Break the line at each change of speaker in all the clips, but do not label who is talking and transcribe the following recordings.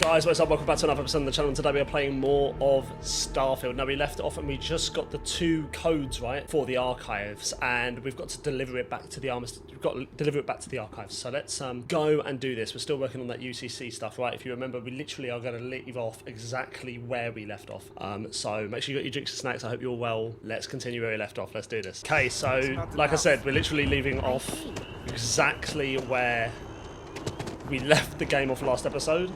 Guys, what's up? Welcome back to another episode on the channel, and today we are playing more of Starfield. Now, we left off and we just got the 2 codes, right, for the archives, and we've got to deliver it back to the archives. So let's go and do this. We're still working on that UCC stuff, right? If you remember, we literally are going to leave off exactly where we left off. So make sure you got your drinks and snacks. I hope you're all well. Let's continue where we left off. Let's do this. Okay, so like I said, we're literally leaving off exactly where we left the game off last episode.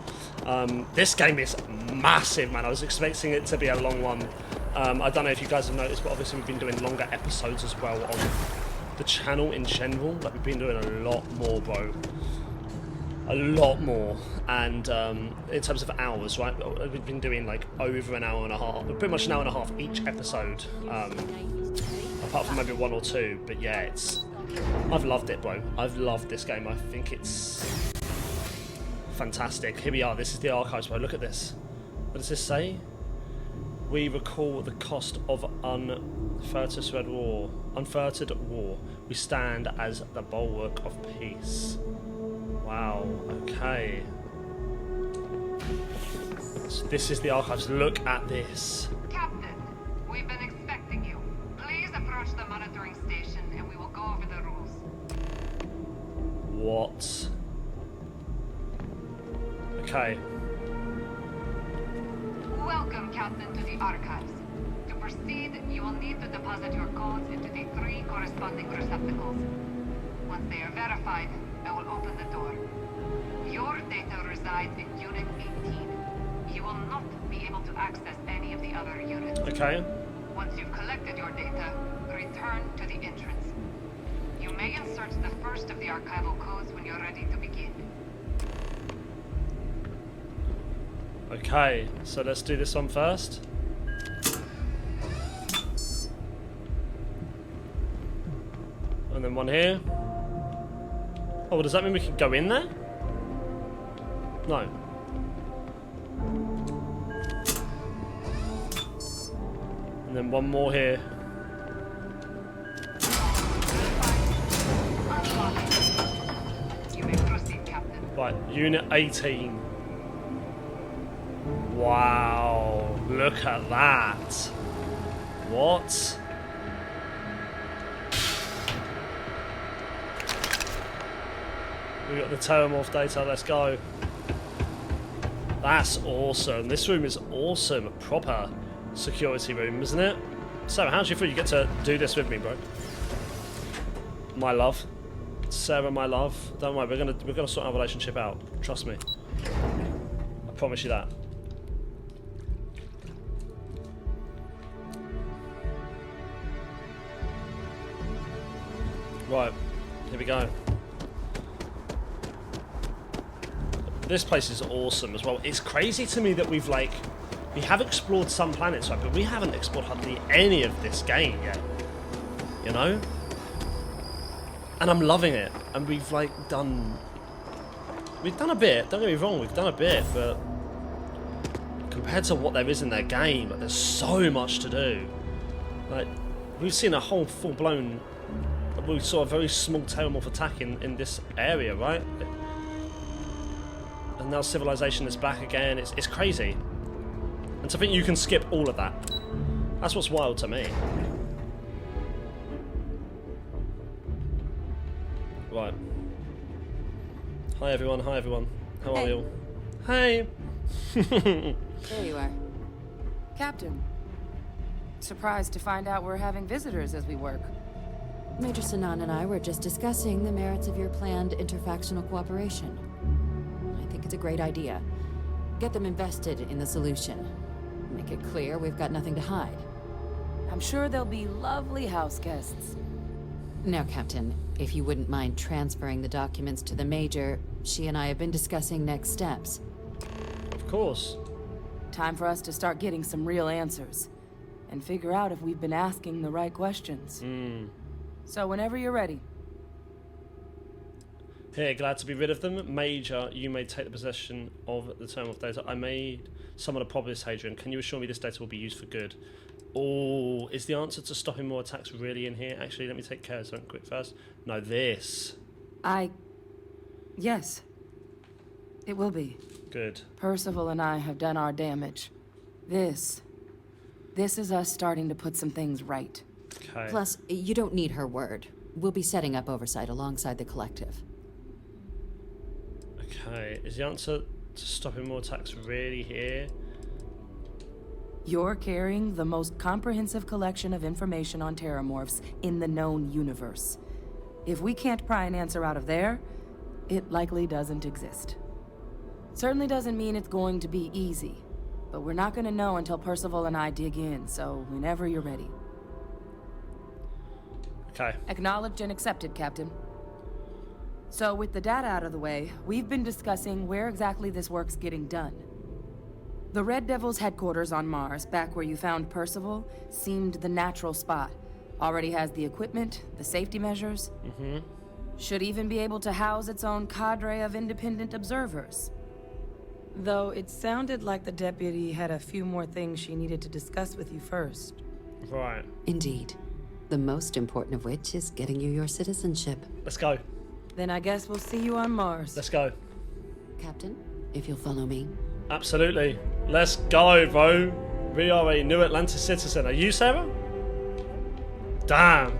This game is massive, man. I was expecting it to be a long one. I don't know if you guys have noticed, but obviously we've been doing longer episodes as well on the channel in general. Like, we've been doing a lot more, bro. A lot more. And in terms of hours, right, we've been doing like over an hour and a half, pretty much an hour and a half each episode, apart from maybe 1 or 2. But yeah, I've loved it, bro. I've loved this game. I think it's fantastic. Here we are. This is the archives, bro. Look at this. What does this say? We recall the cost of unferted war. We stand as the bulwark of peace. Wow. Okay. So this is the archives. Look at this.
Captain, we've been expecting you. Please approach the monitoring station and we will go over the rules.
What? Okay.
Welcome, Captain, to the archives. To proceed, you will need to deposit your codes into the 3 corresponding receptacles. Once they are verified, I will open the door. Your data resides in Unit 18. You will not be able to access any of the other units.
Okay.
Once you've collected your data, return to the entrance. You may insert the first of the archival codes when you're ready to begin.
Okay, so let's do this one first. And then one here. Oh, does that mean we can go in there? No. And then one more here.
You may proceed, Captain.
Right, Unit 18. Wow, look at that. What? We got the Terramorph data, let's go. That's awesome. This room is awesome. A proper security room, isn't it? So, how do you feel you get to do this with me, bro? My love. Sarah, my love. Don't worry, we're gonna sort our relationship out. Trust me. I promise you that. Right, here we go. This place is awesome as well. It's crazy to me that we have explored some planets, right, but we haven't explored hardly any of this game yet. You know? And I'm loving it. And we've done a bit, don't get me wrong, we've done a bit, but compared to what there is in their game, there's so much to do. Like, we've seen a whole full-blown, we saw a very small Terramorph attack in this area, right? And now civilization is back again. It's crazy. And to think you can skip all of that. That's what's wild to me. Right. Hi everyone, hi everyone. How are you all? Hey!
There you are. Captain. Surprised to find out we're having visitors as we work.
Major Sinan and I were just discussing the merits of your planned interfactional cooperation. I think it's a great idea. Get them invested in the solution. Make it clear we've got nothing to hide.
I'm sure they'll be lovely house guests.
Now, Captain, if you wouldn't mind transferring the documents to the Major, she and I have been discussing next steps.
Of course.
Time for us to start getting some real answers. And figure out if we've been asking the right questions. So whenever you're ready.
Here, glad to be rid of them. Major, you may take the possession of the Terminal data. I made someone a promise, Hadrian. Can you assure me this data will be used for good? Oh, is the answer to stopping more attacks really in here? Actually, let me take care of something quick first. No, this.
Yes. It will be.
Good.
Percival and I have done our damage. This is us starting to put some things right.
Okay.
Plus, you don't need her word. We'll be setting up oversight alongside the collective.
Okay. Is the answer to stopping more attacks really here?
You're carrying the most comprehensive collection of information on terramorphs in the known universe. If we can't pry an answer out of there, it likely doesn't exist. Certainly doesn't mean it's going to be easy, but we're not going to know until Percival and I dig in, so whenever you're ready.
Okay.
Acknowledged and accepted, Captain. So with the data out of the way, we've been discussing where exactly this work's getting done. The Red Devil's headquarters on Mars, back where you found Percival, seemed the natural spot. Already has the equipment, the safety measures. Should even be able to house its own cadre of independent observers. Though it sounded like the deputy had a few more things she needed to discuss with you first.
Right.
Indeed. The most important of which is getting you your citizenship.
Let's go.
Then I guess we'll see you on Mars.
Let's go.
Captain, if you'll follow me.
Absolutely. Let's go, bro. We are a new Atlantis citizen. Are you, Sarah? Damn.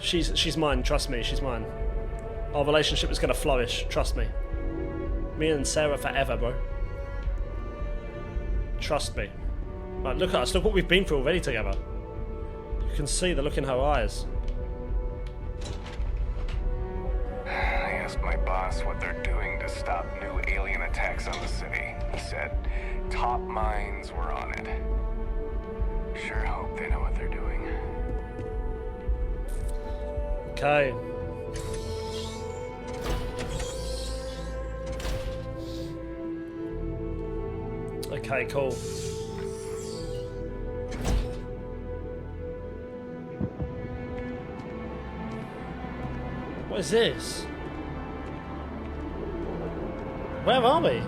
She's mine. Trust me. She's mine. Our relationship is going to flourish. Trust me. Me and Sarah forever, bro. Trust me. Right, look at us. Look what we've been through already together. You can see the look in her eyes.
I asked my boss what they're doing to stop new alien attacks on the city. He said top minds were on it. Sure hope they know what they're doing.
Okay. Okay, cool. What is this? Where are we?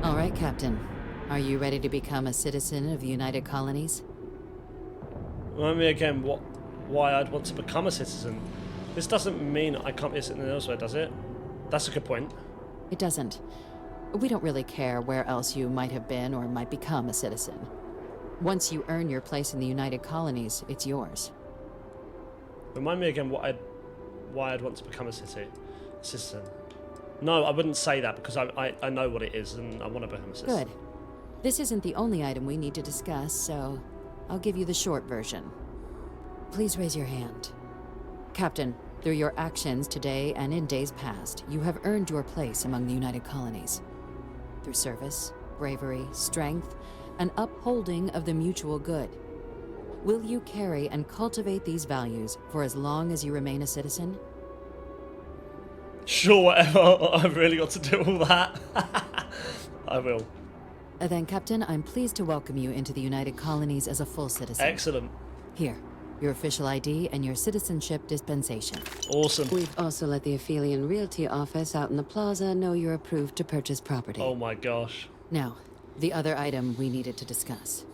All right, Captain. Are you ready to become a citizen of the United Colonies?
Remind me again why I'd want to become a citizen. This doesn't mean I can't be a citizen elsewhere, does it? That's a good point.
It doesn't. We don't really care where else you might have been or might become a citizen. Once you earn your place in the United Colonies, it's yours.
Remind me again why I'd want to become a citizen. No, I wouldn't say that because I know what it is and I want to become a citizen.
Good. This isn't the only item we need to discuss, so I'll give you the short version. Please raise your hand. Captain, through your actions today and in days past, you have earned your place among the United Colonies. Through service, bravery, strength, and upholding of the mutual good. Will you carry and cultivate these values for as long as you remain a citizen?
Sure, whatever. I've really got to do all that. I will.
Then, Captain, I'm pleased to welcome you into the United Colonies as a full citizen.
Excellent.
Here, your official ID and your citizenship dispensation.
Awesome.
We've also let the Aphelion Realty office out in the plaza know you're approved to purchase property.
Oh my gosh.
Now, the other item we needed to discuss.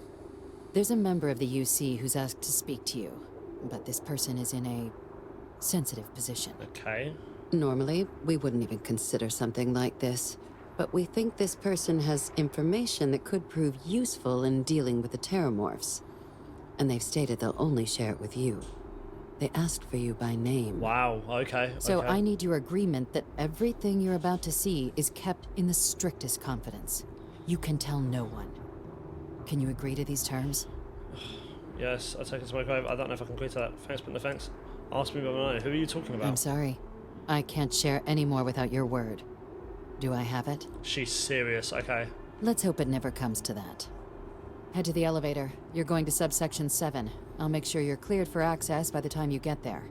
There's a member of the UC who's asked to speak to you, but this person is in a sensitive position.
Okay.
Normally, we wouldn't even consider something like this, but we think this person has information that could prove useful in dealing with the terramorphs. And they've stated they'll only share it with you. They asked for you by name.
Wow, okay.
So
okay.
I need your agreement that everything you're about to see is kept in the strictest confidence. You can tell no one. Can you agree to these terms?
Yes, I take it to my grave. I don't know if I can agree to that. Thanks, but no thanks. Ask me about my name. Who are you talking about?
I'm sorry. I can't share any more without your word. Do I have it?
She's serious, okay.
Let's hope it never comes to that. Head to the elevator. You're going to subsection 7. I'll make sure you're cleared for access by the time you get there.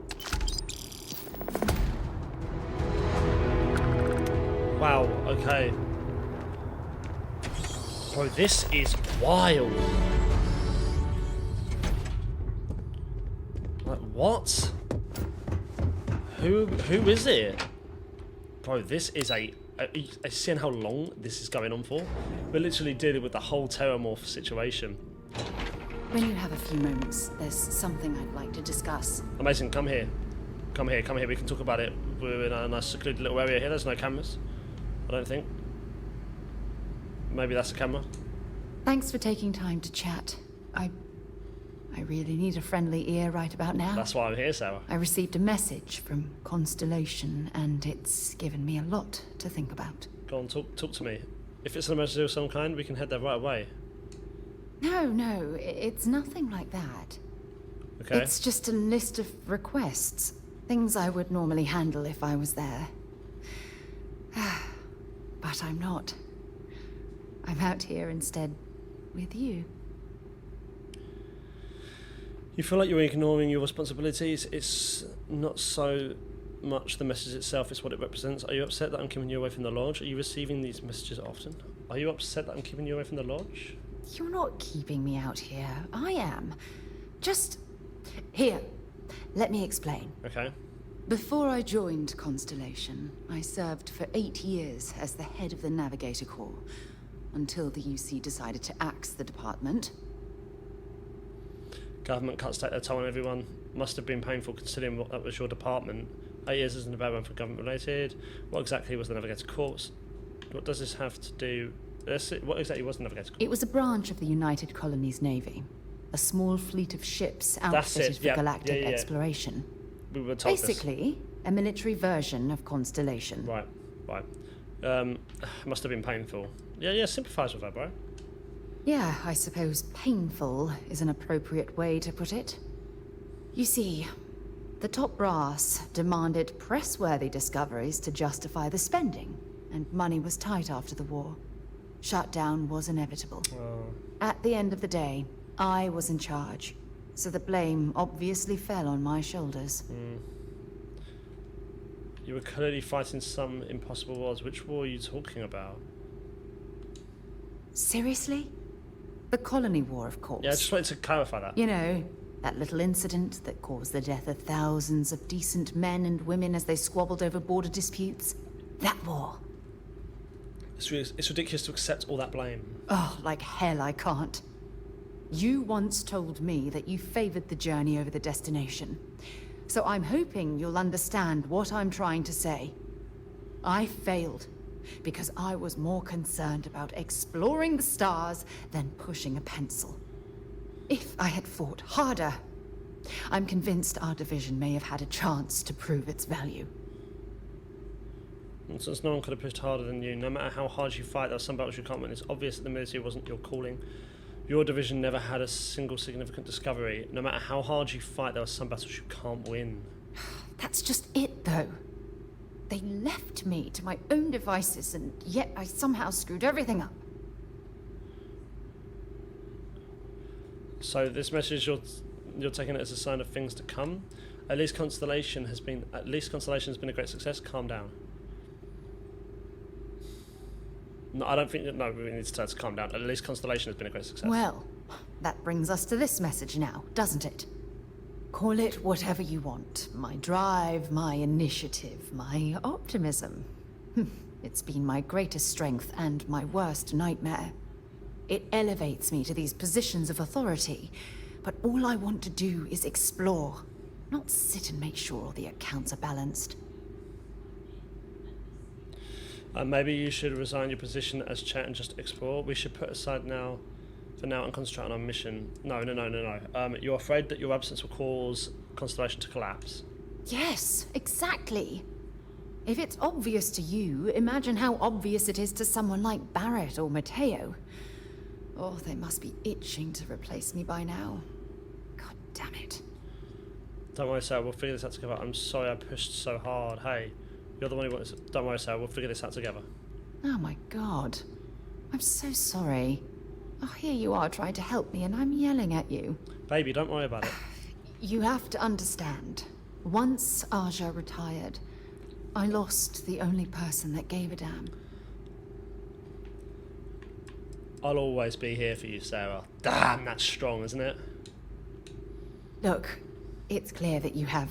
Wow, okay. Bro, this is wild. Like, what? Who is it? Bro, this is a seeing how long this is going on for. We're literally dealing with the whole Terramorph situation.
When you have a few moments, there's something I'd like to discuss.
Amazing, come here. Come here, come here, we can talk about it. We're in a nice secluded little area here, there's no cameras. I don't think. Maybe that's a camera.
Thanks for taking time to chat. I really need a friendly ear right about now.
That's why I'm here, Sarah.
I received a message from Constellation, and it's given me a lot to think about.
Go on, talk to me. If it's an emergency of some kind, we can head there right away.
No, it's nothing like that.
Okay.
It's just a list of requests. Things I would normally handle if I was there. But I'm not. I'm out here instead with you.
You feel like you're ignoring your responsibilities. It's not so much the message itself, it's what it represents. Are you upset that I'm keeping you away from the lodge? Are you receiving these messages often? Are you upset that I'm keeping you away from the lodge?
You're not keeping me out here. I am. Just... Here, let me explain.
Okay.
Before I joined Constellation, I served for 8 years as the head of the Navigator Corps, until the UC decided to axe the department.
Government cuts take their toll on everyone. Must have been painful considering what that was your department. 8 years isn't a bad one for government related. What exactly was the Navigator Corps? What does this have to do... What exactly was the Navigator Corps?
It was a branch of the United Colonies Navy. A small fleet of ships outfitted for galactic exploration.
We were told
Basically, a military version of Constellation.
Right. Must have been painful. Yeah, sympathise with her, bro.
Yeah, I suppose painful is an appropriate way to put it. You see, the top brass demanded press-worthy discoveries to justify the spending, and money was tight after the war. Shutdown was inevitable. At the end of the day, I was in charge, so the blame obviously fell on my shoulders.
You were clearly fighting some impossible wars. Which war are you talking about?
Seriously? The Colony War, of course.
Yeah, I just wanted to clarify that.
You know, that little incident that caused the death of thousands of decent men and women as they squabbled over border disputes. That war.
It's ridiculous to accept all that blame.
Oh, like hell I can't. You once told me that you favored the journey over the destination. So I'm hoping you'll understand what I'm trying to say. I failed because I was more concerned about exploring the stars than pushing a pencil. If I had fought harder, I'm convinced our division may have had a chance to prove its value.
And since no one could have pushed harder than you, no matter how hard you fight, there are some battles you can't win. It's obvious that the military wasn't your calling. Your division never had a single significant discovery. No matter how hard you fight, there are some battles you can't win.
That's just it, though. They left me to my own devices, and yet I somehow screwed everything up.
So this message you're taking it as a sign of things to come. At least Constellation has been a great success. Calm down. No, I don't think that. No, we need to calm down. At least Constellation has been a great success.
Well, that brings us to this message now, doesn't it? Call it whatever you want. My drive, my initiative, my optimism. It's been my greatest strength and my worst nightmare. It elevates me to these positions of authority, but all I want to do is explore, not sit and make sure all the accounts are balanced.
Maybe you should resign your position as chair and just explore. We should put aside for now and concentrate on our mission. No. You're afraid that your absence will cause Constellation to collapse.
Yes, exactly. If it's obvious to you, imagine how obvious it is to someone like Barrett or Mateo. Oh, they must be itching to replace me by now. God damn it.
Don't worry, Sarah, we'll figure this out together. I'm sorry I pushed so hard. Hey, you're the one who wants it. Don't worry, Sarah, we'll figure this out together.
Oh my god. I'm so sorry. Oh, here you are trying to help me and I'm yelling at you.
Baby, don't worry about it.
You have to understand. Once Aja retired, I lost the only person that gave a damn.
I'll always be here for you, Sarah. Damn, that's strong, isn't it?
Look, it's clear that you have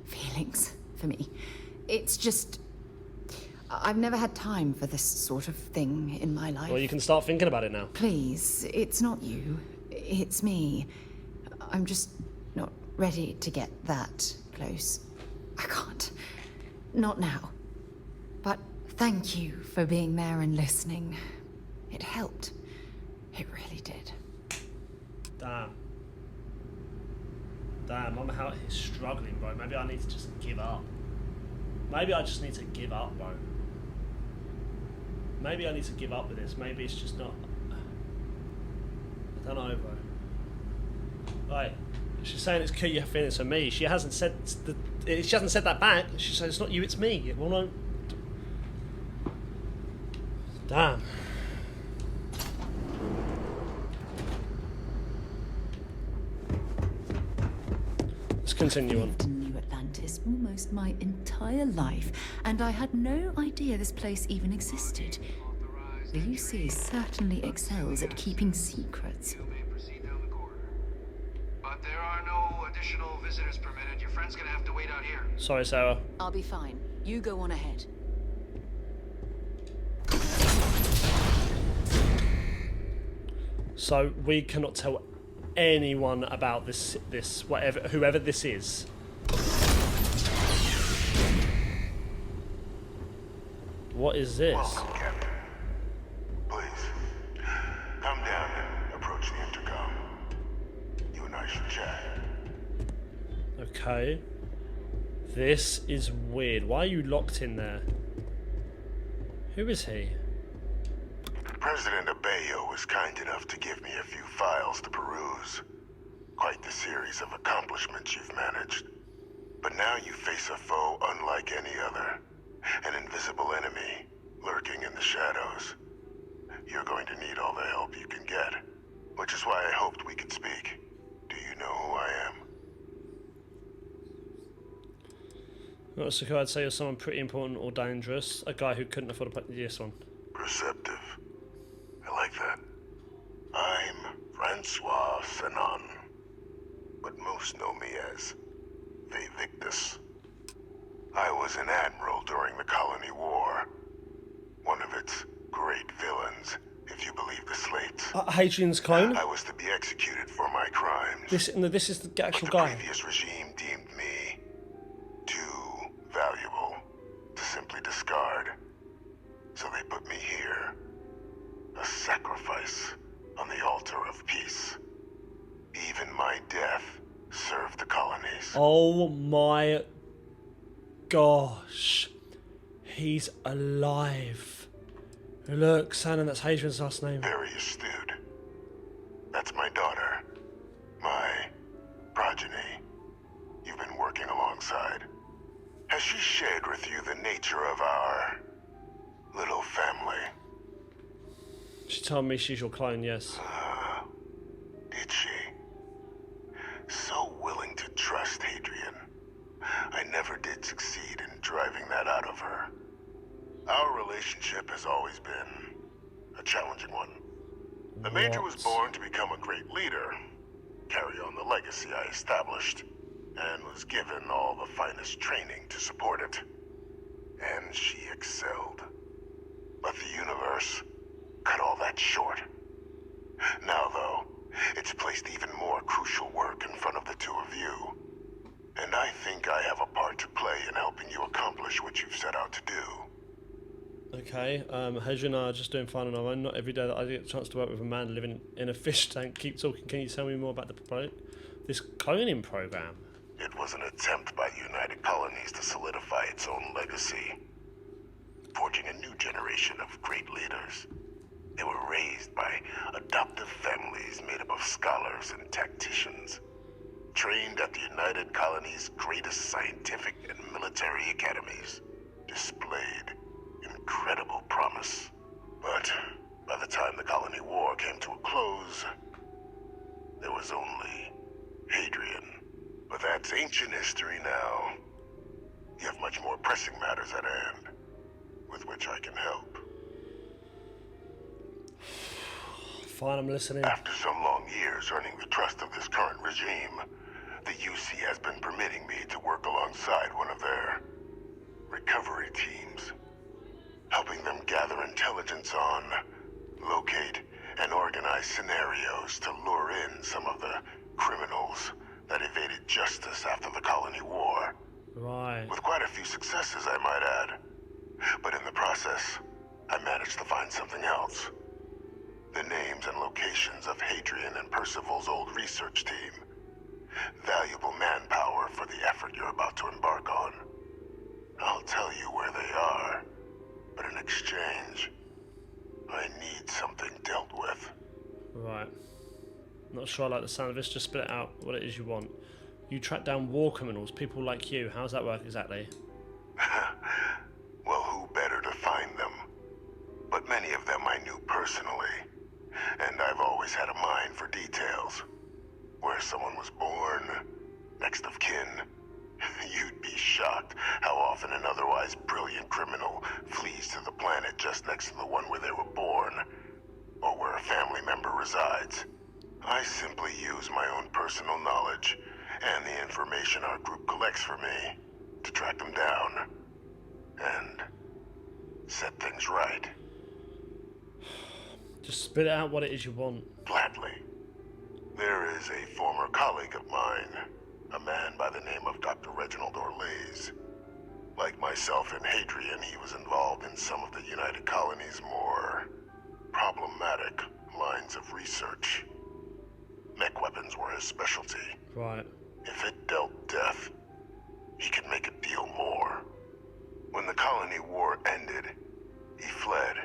feelings for me. It's just... I've never had time for this sort of thing in my life.
Well, you can start thinking about it now.
Please, it's not you. It's me. I'm just not ready to get that close. I can't. Not now. But thank you for being there and listening. It helped. It really did.
Damn. Damn, I'm out here struggling, bro. Maybe I need to just give up. Maybe I just need to give up, bro. Maybe I need to give up with this. Maybe it's just not... I don't know, bro. Right. She's saying it's Kuya feelings for me. She hasn't said that back. She said it's not you, it's me. Well, no. Damn. Let's continue on.
I've lived in New Atlantis almost my entire life, and I had no idea this place even existed. The UC certainly excels at keeping secrets.
You may proceed down the corridor. But there are no additional visitors permitted. Your friend's gonna have to wait out here.
Sorry, Sarah.
I'll be fine. You go on ahead.
So we cannot tell anyone about whoever this is. What is this?
Welcome, Captain. Please, come down and approach the intercom. You and I should chat.
Okay. This is weird. Why are you locked in there? Who is he?
President Abeyo was kind enough to give me a few files to peruse. Quite the series of accomplishments you've managed. But now you face a foe unlike any other. An invisible enemy, lurking in the shadows. You're going to need all the help you can get. Which is why I hoped we could speak. Do you know who I am?
Not so cool. I'd say you're someone pretty important or dangerous. A guy who couldn't afford to pay this one.
Perceptive. I like that. I'm Francois Sanon. But most know me as VICTIS. I was an admiral during the Colony War. One of its great villains, if you believe the slates.
Hadrian's clone?
I was to be executed for my crimes.
This is the actual
But
guy.
the previous regime deemed me too valuable to simply discard. So they put me here. A sacrifice on the altar of peace. Even my death served the colonies.
Oh my gosh. He's alive. Look, Shannon, that's Hadrian's last name.
Very astute. That's my daughter. My progeny. You've been working alongside. Has she shared with you the nature of our little family?
She told me she's your clone, yes.
Did she? So willing to trust Hadrian. I never did succeed in driving that out of her. Our relationship has always been a challenging one. The Major was born to become a great leader, carry on the legacy I established, and was given all the finest training to support it. And she excelled. But the universe cut all that short. Now, though, it's placed even more crucial work in front of the two of you. And I think I have a part to play in helping you accomplish what you've set out to do.
Okay, Hadrian and I are just doing fine on our own. Not every day that I get a chance to work with a man living in a fish tank. Keep talking. Can you tell me more about this cloning program?
It was an attempt by the United Colonies to solidify its own legacy, forging a new generation of great leaders. They were raised by adoptive families made up of scholars and tacticians, trained at the United Colonies' greatest scientific and military academies, displayed incredible promise. But by the time the Colony War came to a close, there was only Hadrian. But that's ancient history now. You have much more pressing matters at hand, with which I can help.
Fine, I'm listening.
After some long years earning the trust of this current regime, the UC has been permitting me to work alongside one of their recovery teams. helping them gather intelligence on, locate, and organize scenarios to lure in some of the criminals that evaded justice after the Colony War.
Right.
With quite a few successes, I might add. But in the process, I managed to find something else. The names and locations of Hadrian and Percival's old research team. Valuable manpower for the effort you're about to embark on. I'll tell you where they are, but in exchange, I need something dealt with.
Right. Not sure I like the sound of this. Just spit it out what it is you want. You track down war criminals, people like you. How does that work exactly?
Well, who better to find them? But many of them I knew personally, and I've always had a mind for details. Where someone was born, next of kin. You'd be shocked how often an otherwise brilliant criminal flees to the planet just next to the one where they were born, or where a family member resides. I simply use my own personal knowledge and the information our group collects for me to track them down and set things right.
Just spit it out what it is you want.
Gladly. There is a former colleague of mine, a man by the name of Dr. Reginald Orlaise. Like myself and Hadrian, he was involved in some of the United Colony's more problematic lines of research. Mech weapons were his specialty.
Right.
If it dealt death, he could make a deal more. When the Colony War ended, he fled,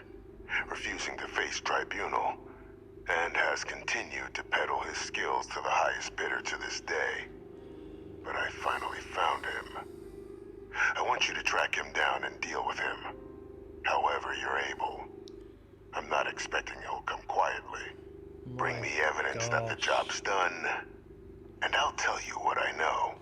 refusing to face tribunal, and has continued to peddle his skills to the highest bidder to this day. But I finally found him. I want you to track him down and deal with him, however you're able. I'm not expecting he'll come quietly. Bring me evidence that the job's done, and I'll tell you what I know.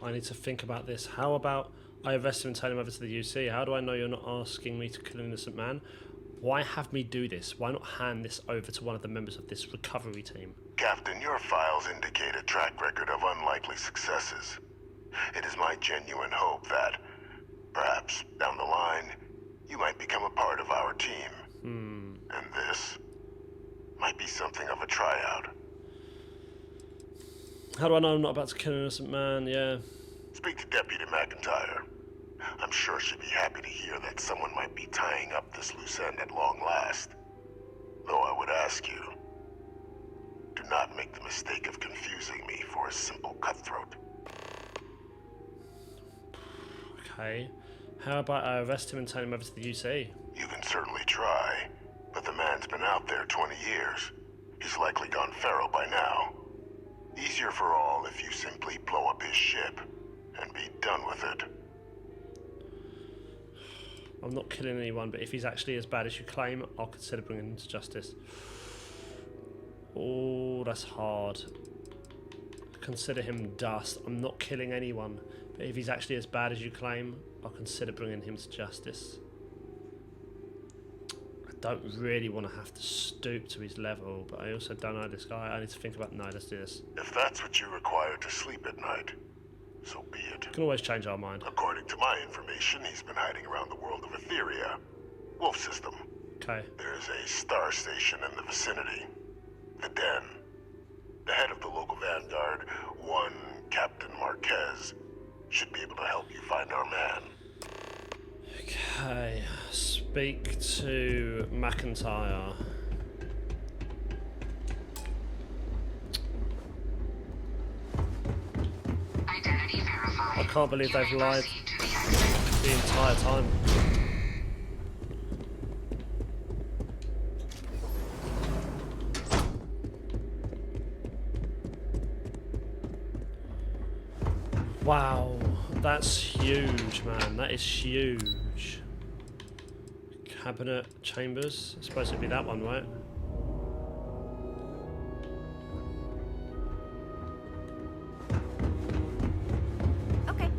I need to think about this. How about I arrest him and turn him over to the UC? How do I know you're not asking me to kill an innocent man? Why have me do this? Why not hand this over to one of the members of this recovery team?
Captain, your files indicate a track record of unlikely successes. It is my genuine hope that, perhaps down the line, you might become a part of our team. And this might be something of a tryout.
How do I know I'm not about to kill an innocent man? Yeah.
Speak to Deputy McIntyre. I'm sure she'd be happy to hear that someone might be tying up this loose end at long last. Though I would ask you, do not make the mistake of confusing me for a simple cutthroat.
Okay. How about I arrest him and turn him over to the UC?
You can certainly try, but the man's been out there 20 years. He's likely gone feral by now. Easier for all if you simply blow up his ship and be done with it.
I'm not killing anyone, but if he's actually as bad as you claim, I'll consider bringing him to justice. Oh, that's hard. Consider him dust. I'm not killing anyone, but if he's actually as bad as you claim, I'll consider bringing him to justice. I don't really want to have to stoop to his level, but I also don't know this guy. I need to think about, no, let's do this.
If that's what you require to sleep at night, so be it.
Can always change our mind.
According to my information, he's been hiding around the world of Etheria. Wolf system.
Okay.
There's a star station in the vicinity. The Den. The head of the local vanguard, one Captain Marquez, should be able to help you find our man.
Okay. Speak to McIntyre.
Identity verified.
I can't believe they've
You may
lied
proceed to the exit.
the entire time. Wow, that's huge, man. That is huge. Cabinet chambers. It's supposed to be that one, right?
Okay.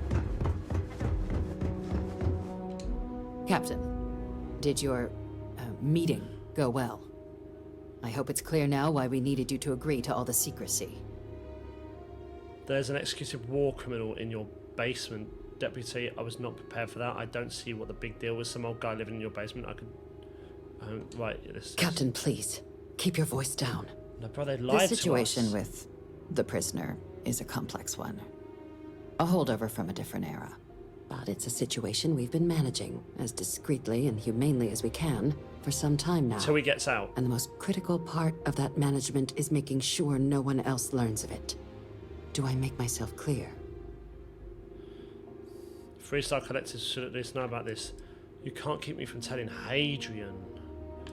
Captain, did your meeting go well? I hope it's clear now why we needed you to agree to all the secrecy.
There's an executed war criminal in your basement, Deputy, I was not prepared for that. I don't see what the big deal was. Some old guy living in your basement. I could... right, this...
Captain, please. Keep your voice down.
No, bro, they lied to us.
The situation with the prisoner is a complex one. A holdover from a different era. But it's a situation we've been managing as discreetly and humanely as we can for some time now.
Until he gets out.
And the most critical part of that management is making sure no one else learns of it. Do I make myself clear?
Three-star collectives should at least know about this. You can't keep me from telling Hadrian.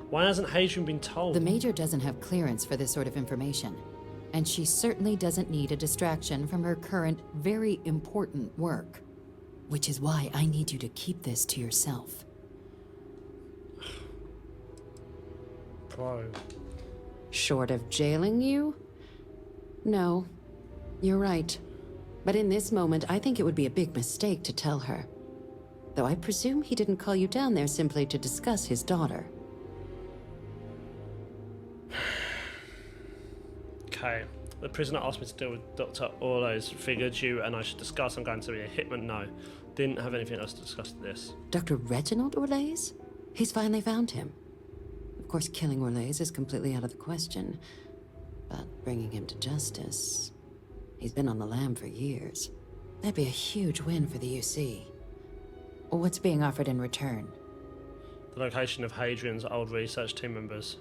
Why hasn't Hadrian been told?
The Major doesn't have clearance for this sort of information. And she certainly doesn't need a distraction from her current, very important work. Which is why I need you to keep this to yourself.
Bro.
Short of jailing you? No. You're right. But in this moment, I think it would be a big mistake to tell her. Though I presume he didn't call you down there simply to discuss his daughter.
Okay. The prisoner asked me to deal with Dr. Orlo's. Figured you and I should discuss. I'm going to be a hitman. No. Didn't have anything else to discuss with this.
Dr. Reginald Orlays? He's finally found him. Of course, killing Orlays is completely out of the question. But bringing him to justice... He's been on the lam for years. That'd be a huge win for the UC.
What's being offered in return?
The location of Hadrian's old research team members.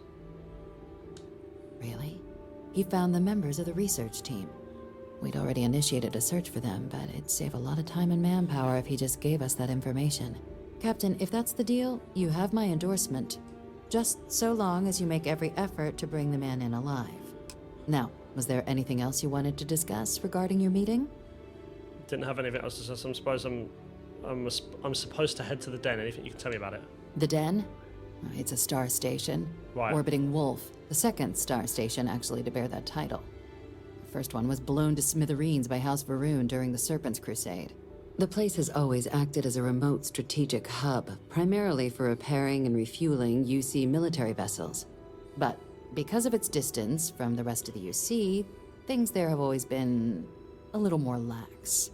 Really?
He found the members of the research team. We'd already initiated a search for them, but it'd save a lot of time and manpower if he just gave us that information. Captain, if that's the deal, you have my endorsement. Just so long as you make every effort to bring the man in alive. Now, was there anything else you wanted to discuss regarding your meeting?
Didn't have anything else to discuss. I suppose I'm supposed to head to the den. Anything you can tell me about it?
The Den? It's a star station.
Right.
Orbiting Wolf, the second star station actually to bear that title. The first one was blown to smithereens by House Varun during the Serpent's Crusade.
The place has always acted as a remote strategic hub, primarily for repairing and refueling UC military vessels.
But because of its distance from the rest of the UC, things there have always been a little more lax.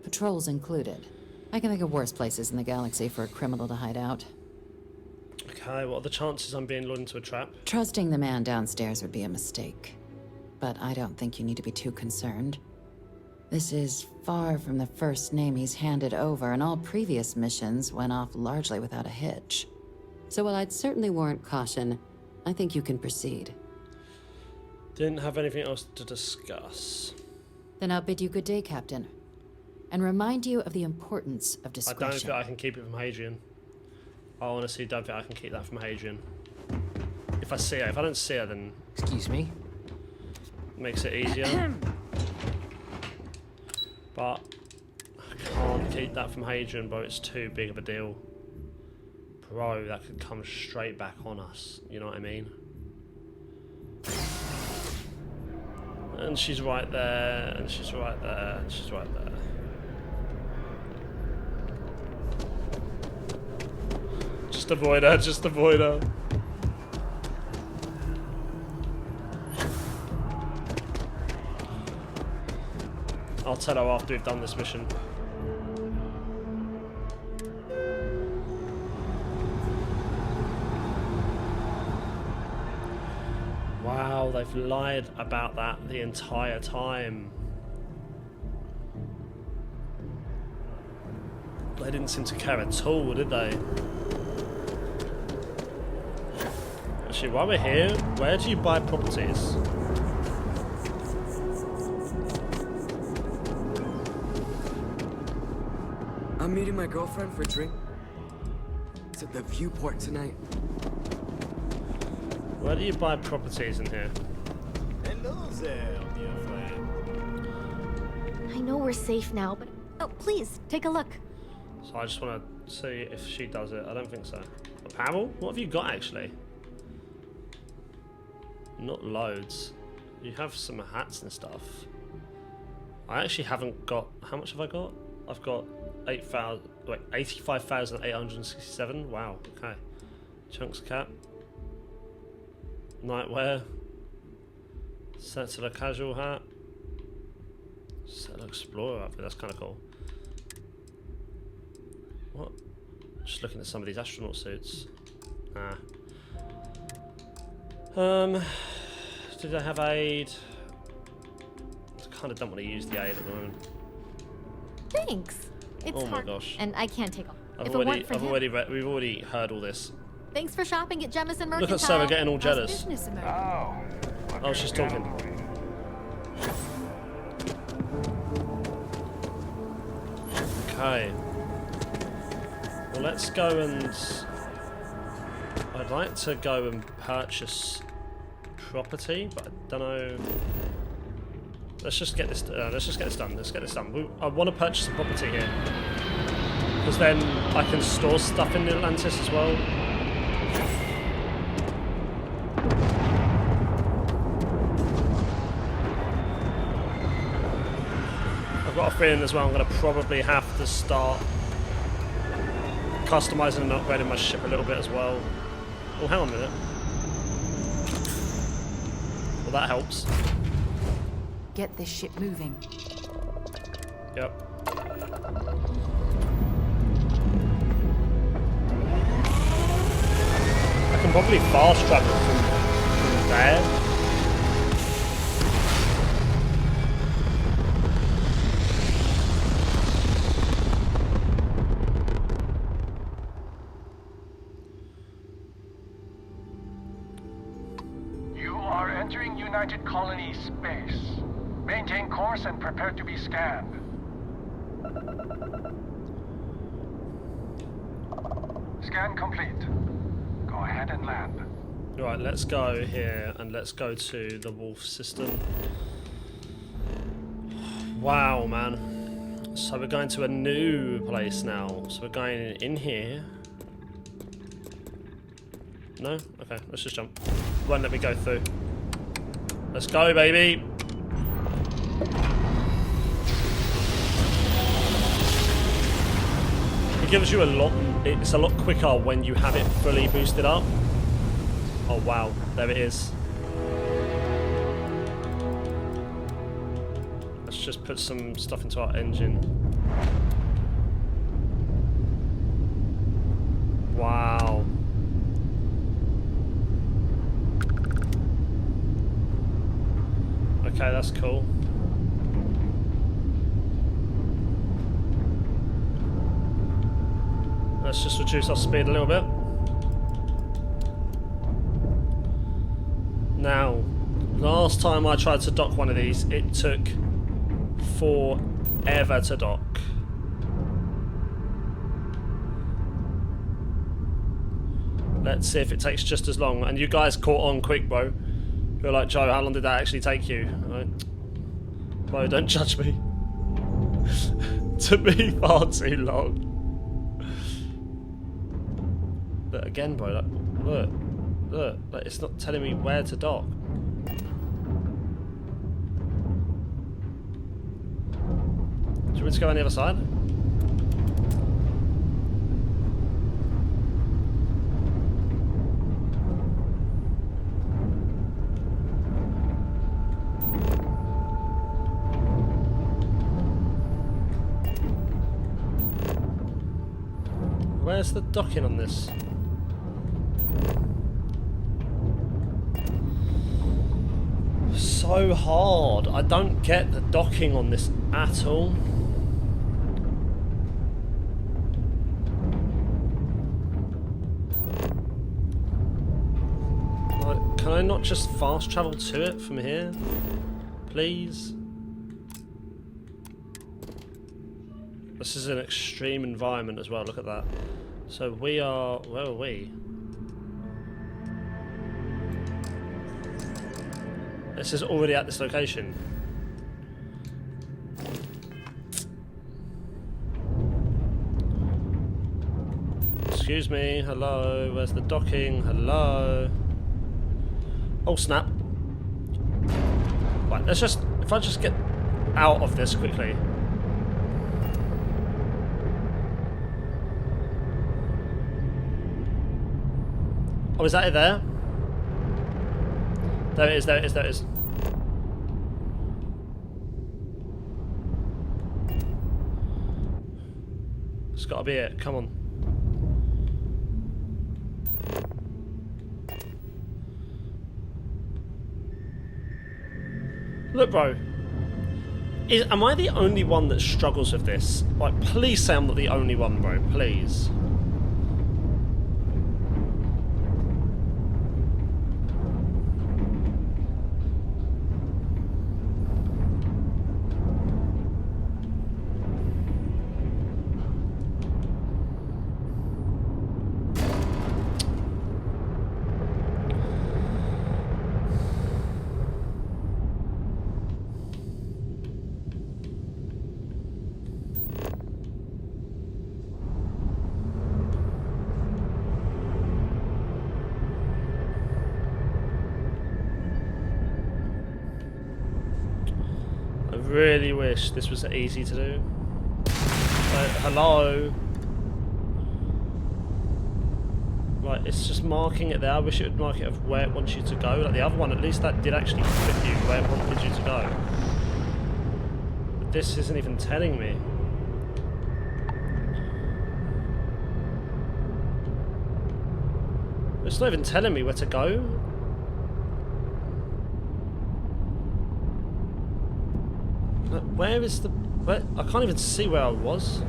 Patrols included. I can think of worse places in the galaxy for a criminal to hide out.
Okay, what are the chances I'm being lured into a trap?
Trusting the man downstairs would be a mistake. But I don't think you need to be too concerned. This is far from the first name he's handed over, and all previous missions went off largely without a hitch.
So while I'd certainly warrant caution, I think you can proceed.
Didn't have anything else to discuss.
Then I'll bid you good day, Captain. And remind you of the importance of
I
discretion.
don't think I can keep it from Hadrian. I honestly don't think I can keep that from Hadrian. If I see her, if I don't see her, then...
Excuse me?
Makes it easier. But I can't keep that from Hadrian, bro. It's too big of a deal. Bro, that could come straight back on us. You know what I mean? And she's right there, and she's right there, and she's right there. Just avoid her, just avoid her. I'll tell her after we've done this mission. Wow, they've lied about that the entire time. They didn't seem to care at all, did they? Actually, while we're here, where do you buy properties?
I'm meeting my girlfriend for a drink. It's at the Viewport tonight.
Where do you buy properties in here?
Hello there, dear friend.
I know we're safe now, but... Oh, please, take a look.
So I just want to see if she does it. I don't think so. A panel? What have you got, actually? Not loads. You have some hats and stuff. I actually haven't got... How much have I got? I've got 85,867. Wow, okay. Chunks cap. Nightwear. Sensible casual hat. Settle Explorer outfit, that's kind of cool. What? Just looking at some of these astronaut suits. Ah. Did I have aid? I kind of don't want to use the aid at the moment.
Thanks. It's
Oh my
hard,
gosh.
and I can't take all.
We've already heard all this.
Thanks for shopping at Jemison Mercantile.
Look at Sarah getting all
How's
jealous.
business, American?
Oh.
Oh, she's talking. Okay. Well, let's go and... I'd like to go and purchase property, but I don't know... Let's just get this done. I want to purchase a property here. Because then I can store stuff in Atlantis as well. I've got a feeling as well I'm going to probably have to start customizing and upgrading my ship a little bit as well. Oh, hang on a minute. Well, that helps.
Get this ship moving.
Yep. I can probably fast travel from there.
You are entering United Colony space. Maintain course and prepare to be scanned. Scan complete. Go ahead and land.
Right, let's go here and let's go to the Wolf system. Wow, man. So we're going to a new place now. So we're going in here. No? Okay, let's just jump. Won't let me go through. Let's go, baby! It gives you a lot, it's a lot quicker when you have it fully boosted up. Oh wow, there it is. Let's just put some stuff into our engine. Wow. Okay, that's cool. Let's just reduce our speed a little bit. Now, last time I tried to dock one of these, it took forever to dock. Let's see if it takes just as long. And you guys caught on quick, bro. You're like, Joe, how long did that actually take you? Right. Bro, don't judge me. Took me far too long. But again, bro, like, look, like, it's not telling me where to dock. Do you want me to go on the other side? Where's the docking on this? So hard. I don't get the docking on this at all. Like, can I not just fast travel to it from here? Please? This is an extreme environment as well, look at that. So we are... where are we? This is already at this location. Excuse me, hello, where's the docking? Hello. Oh snap. Right, let's just... if I just get out of this quickly. Oh, is that it there? There it is, there it is, there it is. It's got to be it. Come on. Look, bro. Am I the only one that struggles with this? Like, please say I'm not the only one, bro. Please. I really wish this was easy to do. Hello? Right, it's just marking it there. I wish it would mark it of where it wants you to go. Like the other one, at least that did actually fit you where it wanted you to go. But this isn't even telling me. It's not even telling me where to go. Where is the... Where, I can't even see where I was.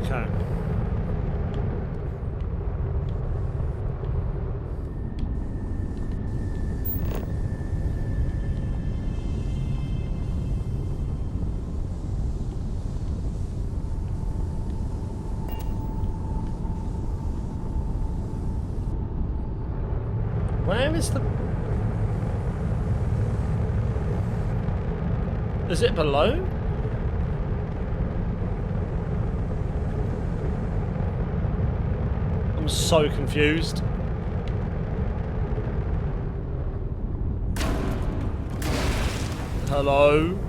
Okay. Where is the... Is it below? I'm so confused. Hello?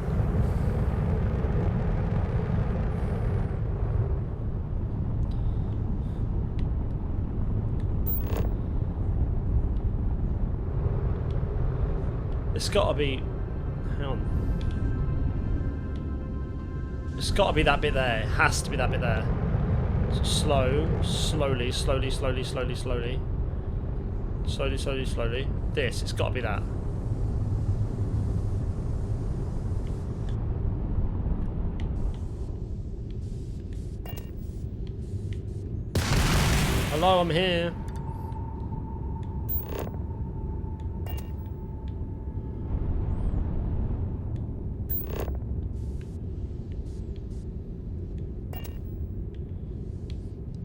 It's gotta be... Hang on. It's gotta be that bit there. It has to be that bit there. So slowly. Slowly. This, it's gotta be that. Hello, I'm here.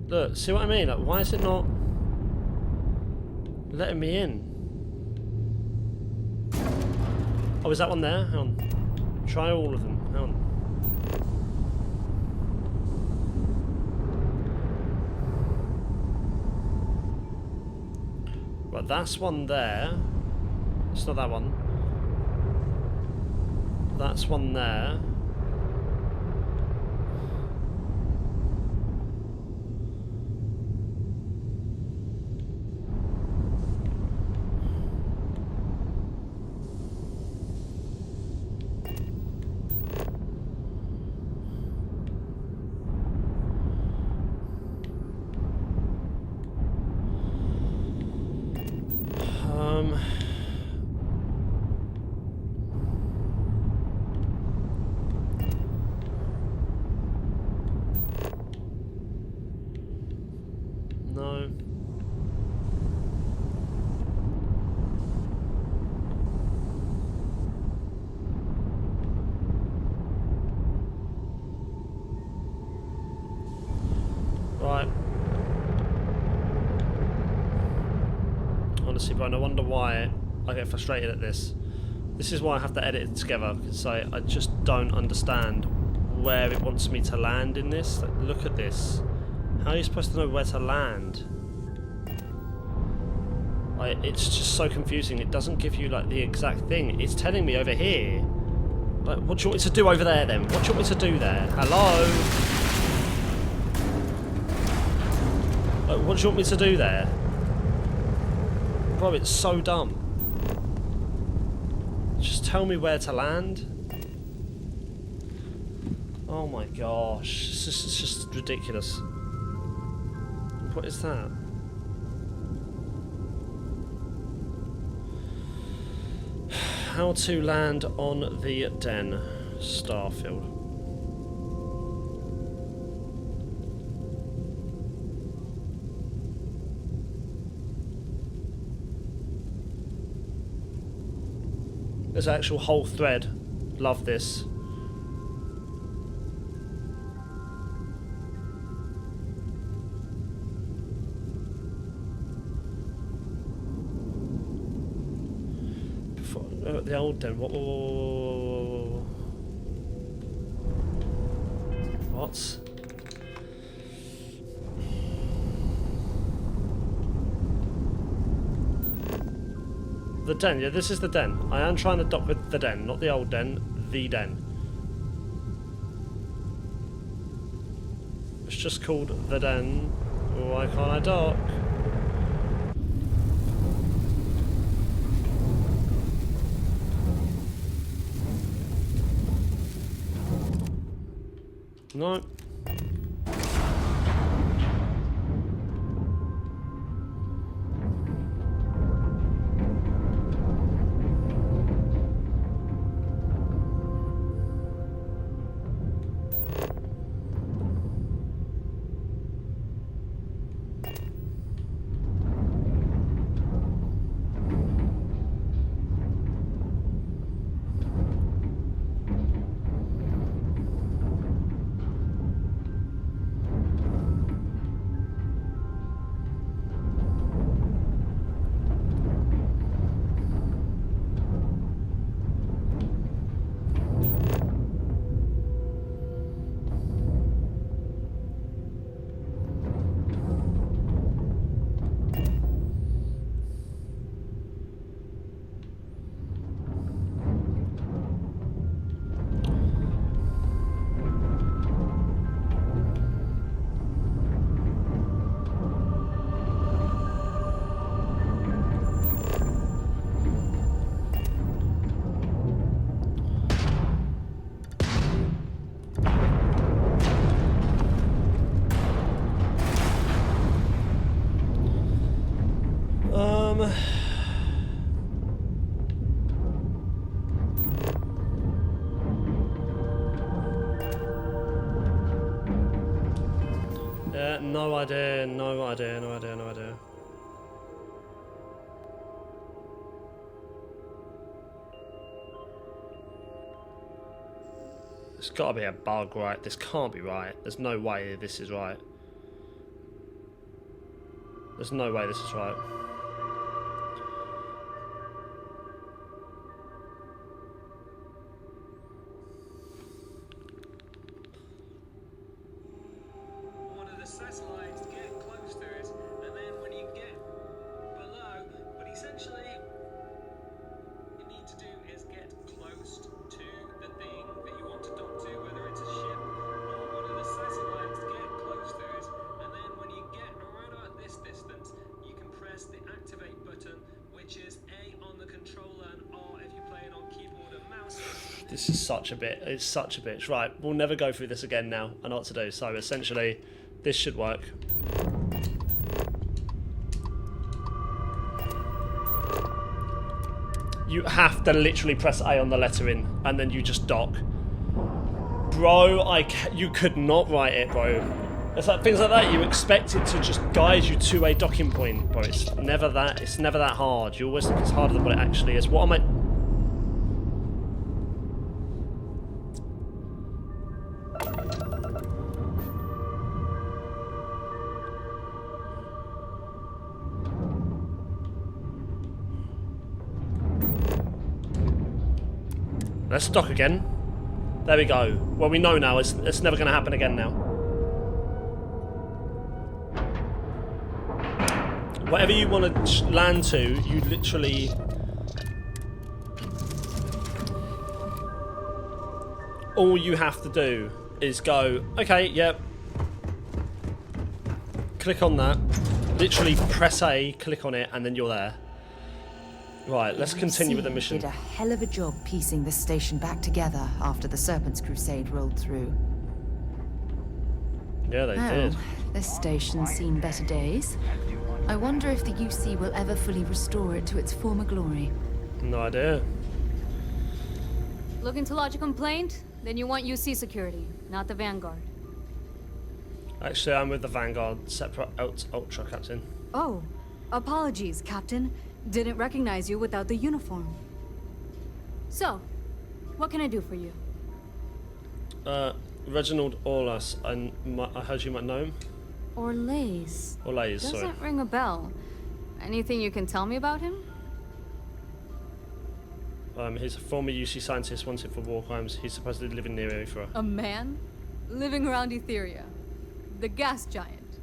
Look, see what I mean? Like, why is it not letting me in? Oh, is that one there? Hang on. Try all of them. Hang on. Right, that's one there. It's not that one. That's one there. No. Right. Honestly, bro, I wonder why I get frustrated at this. This is why I have to edit it together, because I just don't understand where it wants me to land in this. Like, look at this. How are you supposed to know where to land? Like, it's just so confusing. It doesn't give you like the exact thing. It's telling me over here. Like, what do you want me to do over there then? What do you want me to do there? Hello? Like, what do you want me to do there? Bro, it's so dumb. Just tell me where to land. Oh my gosh. It's just ridiculous. What is that? How to land on the den, Starfield. There's an actual whole thread. Love this. The old den. What? The den. Yeah, this is the den. I am trying to dock with the den, not the old den. The den. It's just called the den. Why can't I dock? No. No idea, no idea, no idea, no idea. There's gotta be a bug, right? This can't be right. There's no way this is right. There's no way this is right. This is such a bit. It's such a bitch. Right, we'll never go through this again now. I know what to do. So essentially, this should work. You have to literally press A on the lettering, and then you just dock. Bro, you could not write it, bro. It's like things like that. You expect it to just guide you to a docking point, bro. It's never that. It's never that hard. You always think it's harder than what it actually is. What am I? Let's dock again. There we go. Well, we know now. It's never going to happen again now. Whatever you want to land to, you literally... all you have to do is go, okay, yep. Click on that. Literally press A, click on it, and then you're there. Right, let's continue with the mission.
Did a hell of a job piecing this station back together after the Serpent's Crusade rolled through.
Yeah, they did.
This station's seen better days. I wonder if the UC will ever fully restore it to its former glory.
No idea.
Looking to lodge a complaint? Then you want UC security, not the Vanguard.
Actually, I'm with the Vanguard, separate Ultra Captain.
Oh, apologies, Captain. Didn't recognize you without the uniform. So, what can I do for you?
Reginald Orlas, I heard you might know him.
Orlaise.
Orlaise, sorry.
Doesn't ring a bell. Anything you can tell me about him?
He's a former UC scientist wanted for war crimes. He's supposedly living near Aethra.
A man? Living around Etheria. The gas giant.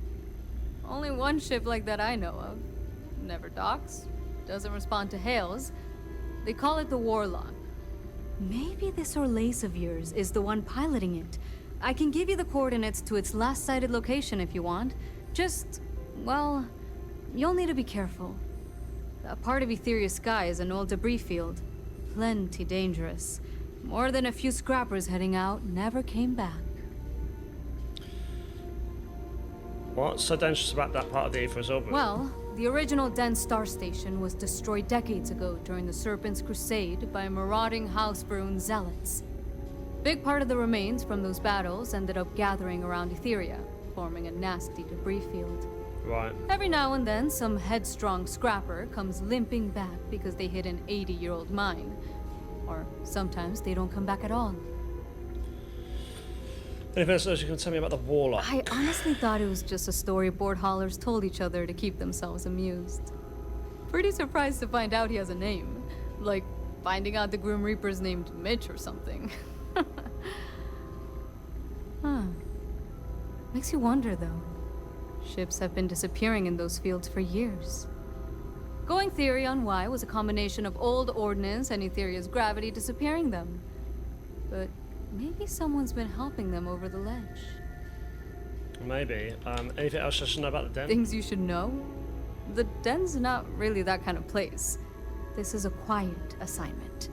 Only one ship like that I know of. Never docks. Doesn't respond to hails. They call it the Warlock. Maybe this Orlaise of yours is the one piloting it. I can give you the coordinates to its last sighted location if you want. Just, well, you'll need to be careful. That part of Etheria's sky is an old debris field. Plenty dangerous. More than a few scrappers heading out never came back.
What's so dangerous about that part of the Aethra as well?
Well, the original dense star station was destroyed decades ago during the Serpent's Crusade by marauding House Varun zealots. Big part of the remains from those battles ended up gathering around Etheria, forming a nasty debris field.
Right.
Every now and then, some headstrong scrapper comes limping back because they hit an 80-year-old mine. Or sometimes they don't come back at all.
Anything else you can tell me about the Warlock?
I honestly thought it was just a story board haulers told each other to keep themselves amused. Pretty surprised to find out he has a name. Like, finding out the Grim Reaper's named Mitch or something. Huh. Makes you wonder, though. Ships have been disappearing in those fields for years. Going theory on why was a combination of old ordnance and Etheria's gravity disappearing them. But maybe someone's been helping them over the ledge.
Maybe. Anything else I should know about the den?
Things you should know? The den's not really that kind of place. This is a quiet assignment.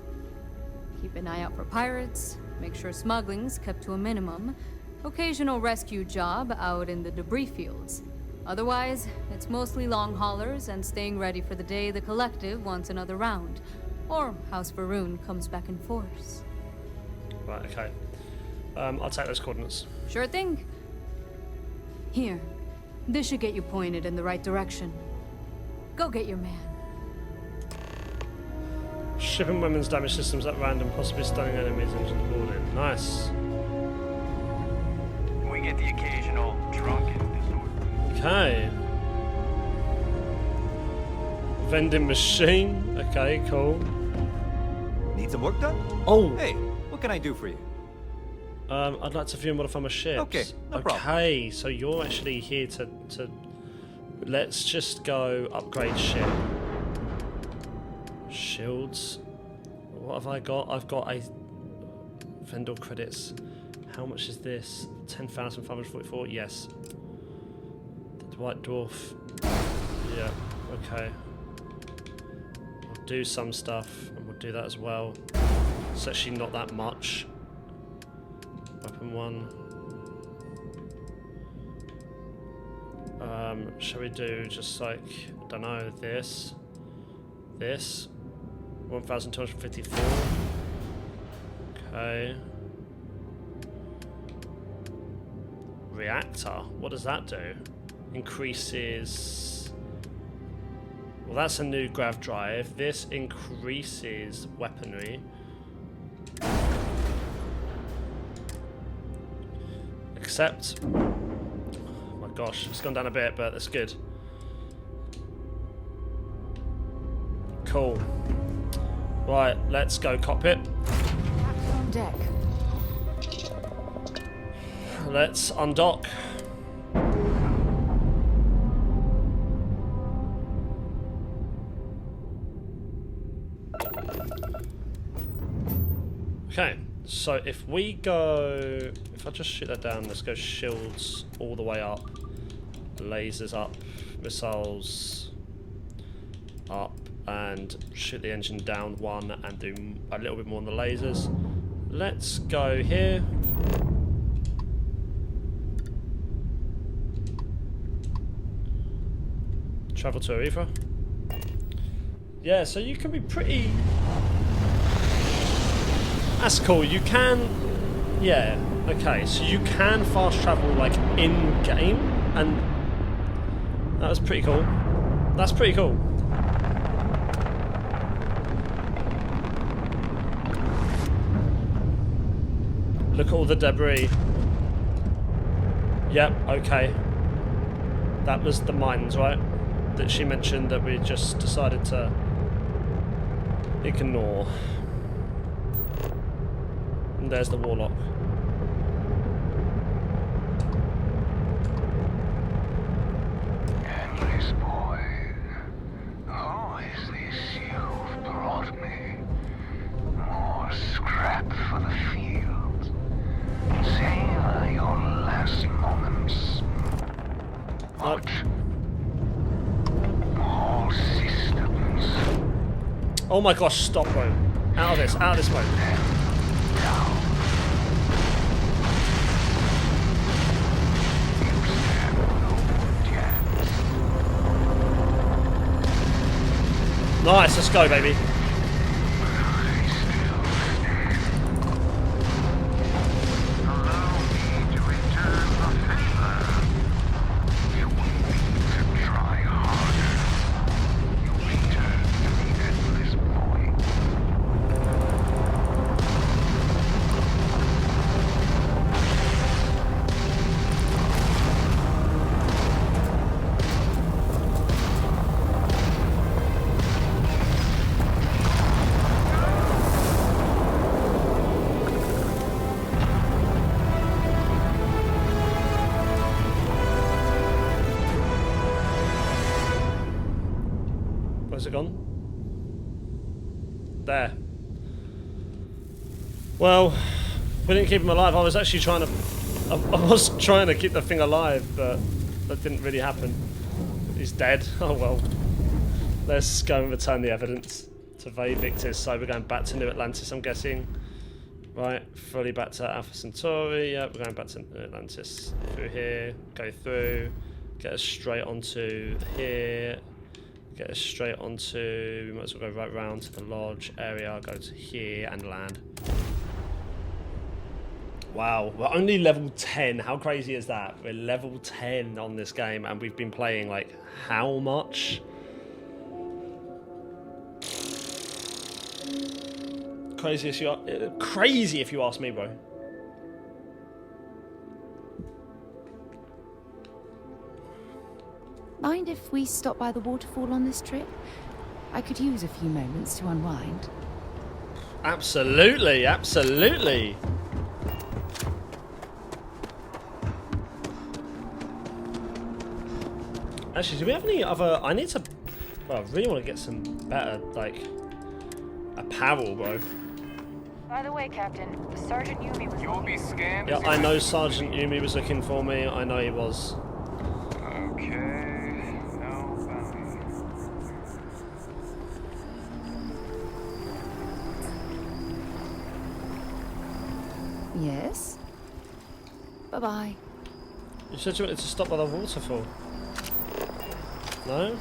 Keep an eye out for pirates, make sure smuggling's kept to a minimum, occasional rescue job out in the debris fields. Otherwise, it's mostly long haulers and staying ready for the day the Collective wants another round, or House Varun comes back in force.
Right, okay. I'll take those coordinates.
Sure thing. Here. This should get you pointed in the right direction. Go get your man.
Shipping weapons damage systems at random, possibly stunning enemies into the building. Nice.
We get the occasional drunken disorder.
Okay. Vending machine. Okay, cool.
Need some work done?
Oh!
Hey, what can I do for you?
I'd like to view and modify my ships.
Okay, no problem.
Okay, so you're actually here to... Let's just go upgrade ship. Shields. What have I got? I've got a... Vendor credits. How much is this? 10,544? Yes. The White Dwarf. Yeah, okay. I'll do some stuff, and we'll do that as well. It's actually not that much. Weapon 1. Shall we do just like, I don't know, this? 1,254. Okay. Reactor, what does that do? Increases... Well, that's a new grav drive. This increases weaponry. Except... Oh my gosh, it's gone down a bit, but that's good. Cool. Right, let's go cockpit.
On deck.
Let's undock. Okay, So if we go, if I just shoot that down, let's go shields all the way up, lasers up, missiles up, and shoot the engine down one and do a little bit more on the lasers. Let's go here. Travel to Aretha. Yeah, so you can be pretty... That's cool. You can... Yeah, okay. So you can fast travel, like, in-game, and that was pretty cool. That's pretty cool. Look at all the debris. Yep, okay. That was the mines, right? That she mentioned that we just decided to ignore. And there's the warlock.
Endless boy, who is this you've brought me? More scrap for the field. Savor your last moments. What? All systems.
Oh my gosh, stop, bro. Out of this, bro. Nice, let's go, baby. Where's it gone? There. Well, we didn't keep him alive. I was actually trying to... I was trying to keep the thing alive, but that didn't really happen. He's dead. Oh well. Let's go and return the evidence to VAE VICTIS. So we're going back to New Atlantis, I'm guessing. Right, fully back to Alpha Centauri. Yeah, we're going back to New Atlantis. Through here, go through, get us straight onto here. Get us straight onto, we might as well go right round to the lodge area, go to here and land. Wow, we're only level 10. How crazy is that? We're level 10 on this game and we've been playing like how much? Crazy if you ask me, bro.
Mind if we stop by the waterfall on this trip? I could use a few moments to unwind.
Absolutely, absolutely. Actually, do we have any other... I need to... Well, I really want to get some better, like, apparel, bro.
By the way, Captain, Sergeant Yumi was...
You'll be scanned.
Yeah, I know Sergeant Yumi was looking for me. I know he was.
Okay.
Yes? Bye-bye.
You said you wanted to stop by the waterfall. No?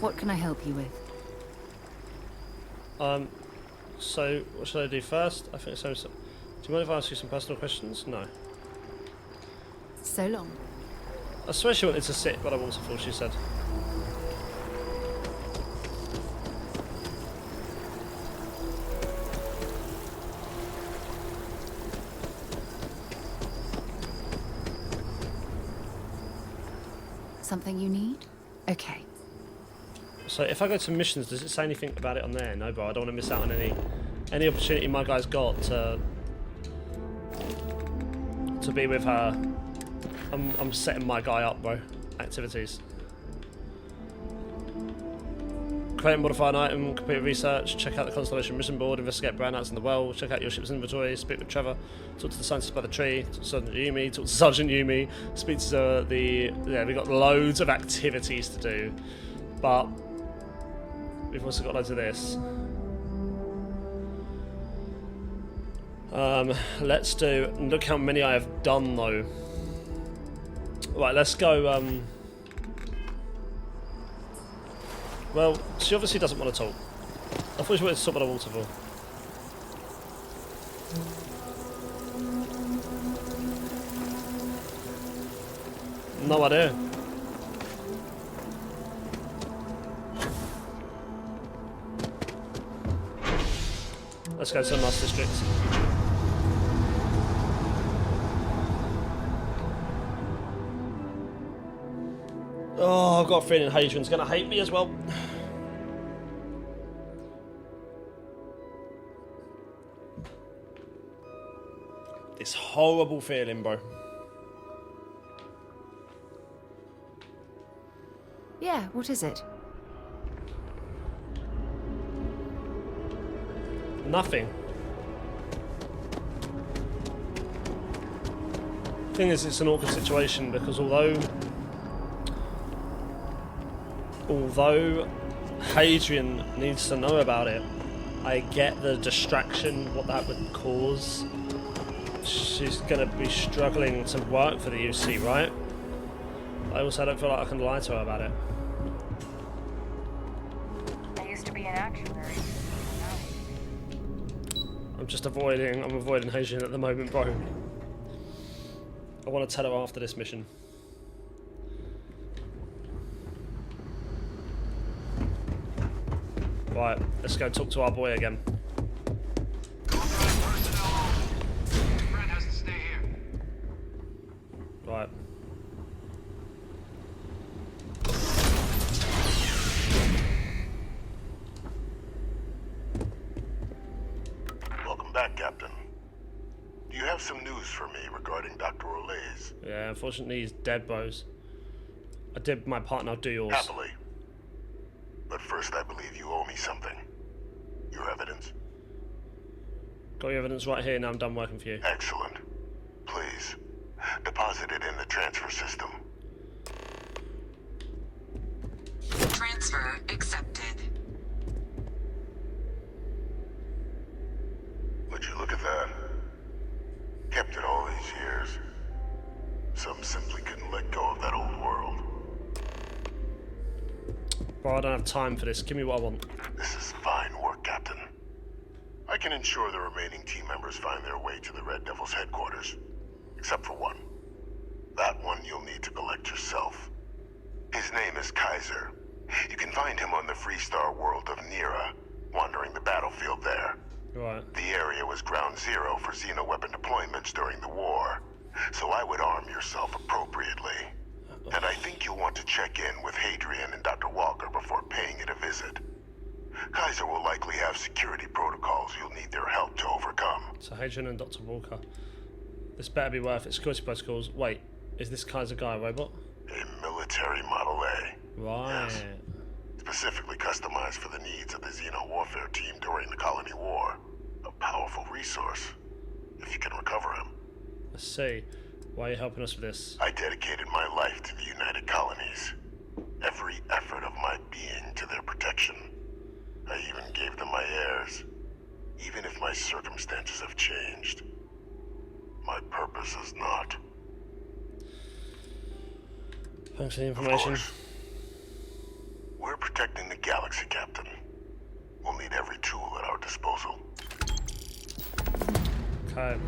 What can I help you with?
So what should I do first? I think so. Do you mind if I ask you some personal questions? No.
So long.
I swear she wanted to sit by the waterfall, she said.
Something you need? Okay.
So if I go to missions, does it say anything about it on there? No, bro. I don't want to miss out on any opportunity my guy's got to be with her. I'm setting my guy up, bro. Activities. Create and modify an item, complete research, check out the Constellation mission board, investigate brownouts in the well, check out your ship's inventory, speak with Trevor, talk to the scientist by the tree, talk to Sergeant Yumi, speak to yeah, we've got loads of activities to do, but we've also got loads of this. Let's do, look how many I have done though. Right, let's go, well, she obviously doesn't want to talk. I thought she wanted to talk by the waterfall. No idea. Let's go to the Master District. Oh, I've got a feeling Hadrian's going to hate me as well. This horrible feeling, bro.
Yeah, what is it?
Nothing. Thing is, it's an awkward situation because although Hadrian needs to know about it, I get the distraction, what that would cause. She's going to be struggling to work for the UC, right? I also don't feel like I can lie to her about it.
I used to be an actuary.
I'm avoiding Hadrian at the moment, bro. I want to tell her after this mission. Right, let's go talk to our boy again.
Brent has to stay here.
Right.
Welcome back, Captain. Do you have some news for me regarding Dr. Olays?
Yeah, unfortunately he's dead, bros. I did my part, now do yours.
Happily. But first, I believe you owe me something. Your evidence.
Got your evidence right here, now I'm done working for you.
Excellent. Please, deposit it in the transfer system.
Transfer accepted.
Would you look at that? Kept it all these years. Some simply couldn't let go of that old world.
Bro, I don't have time for this. Give me what I want.
This is fine work, Captain. I can ensure the remaining team members find their way to the Red Devil's headquarters. Except for one. That one you'll need to collect yourself. His name is Kaiser. You can find him on the Freestar world of Nira, wandering the battlefield there.
Right.
The area was ground zero for xeno-weapon deployments during the war, so I would arm yourself appropriately. And I think you'll want to check in with Hadrian and Dr. Walker before paying it a visit. Kaiser will likely have security protocols you'll need their help to overcome.
So Hadrian and Dr. Walker. This better be worth it. Security protocols. Wait, is this Kaiser guy a robot?
A military Model A.
Right.
Yes. Specifically customized for the needs of the Xeno warfare team during the Colony War. A powerful resource, if you can recover him.
Let's see. Why are you helping us with this?
I dedicated my life to the United Colonies. Every effort of my being to their protection. I even gave them my heirs. Even if my circumstances have changed. My purpose has not.
Thanks for the information.
Of course. We're protecting the galaxy, Captain. We'll need every tool at our disposal.
Okay.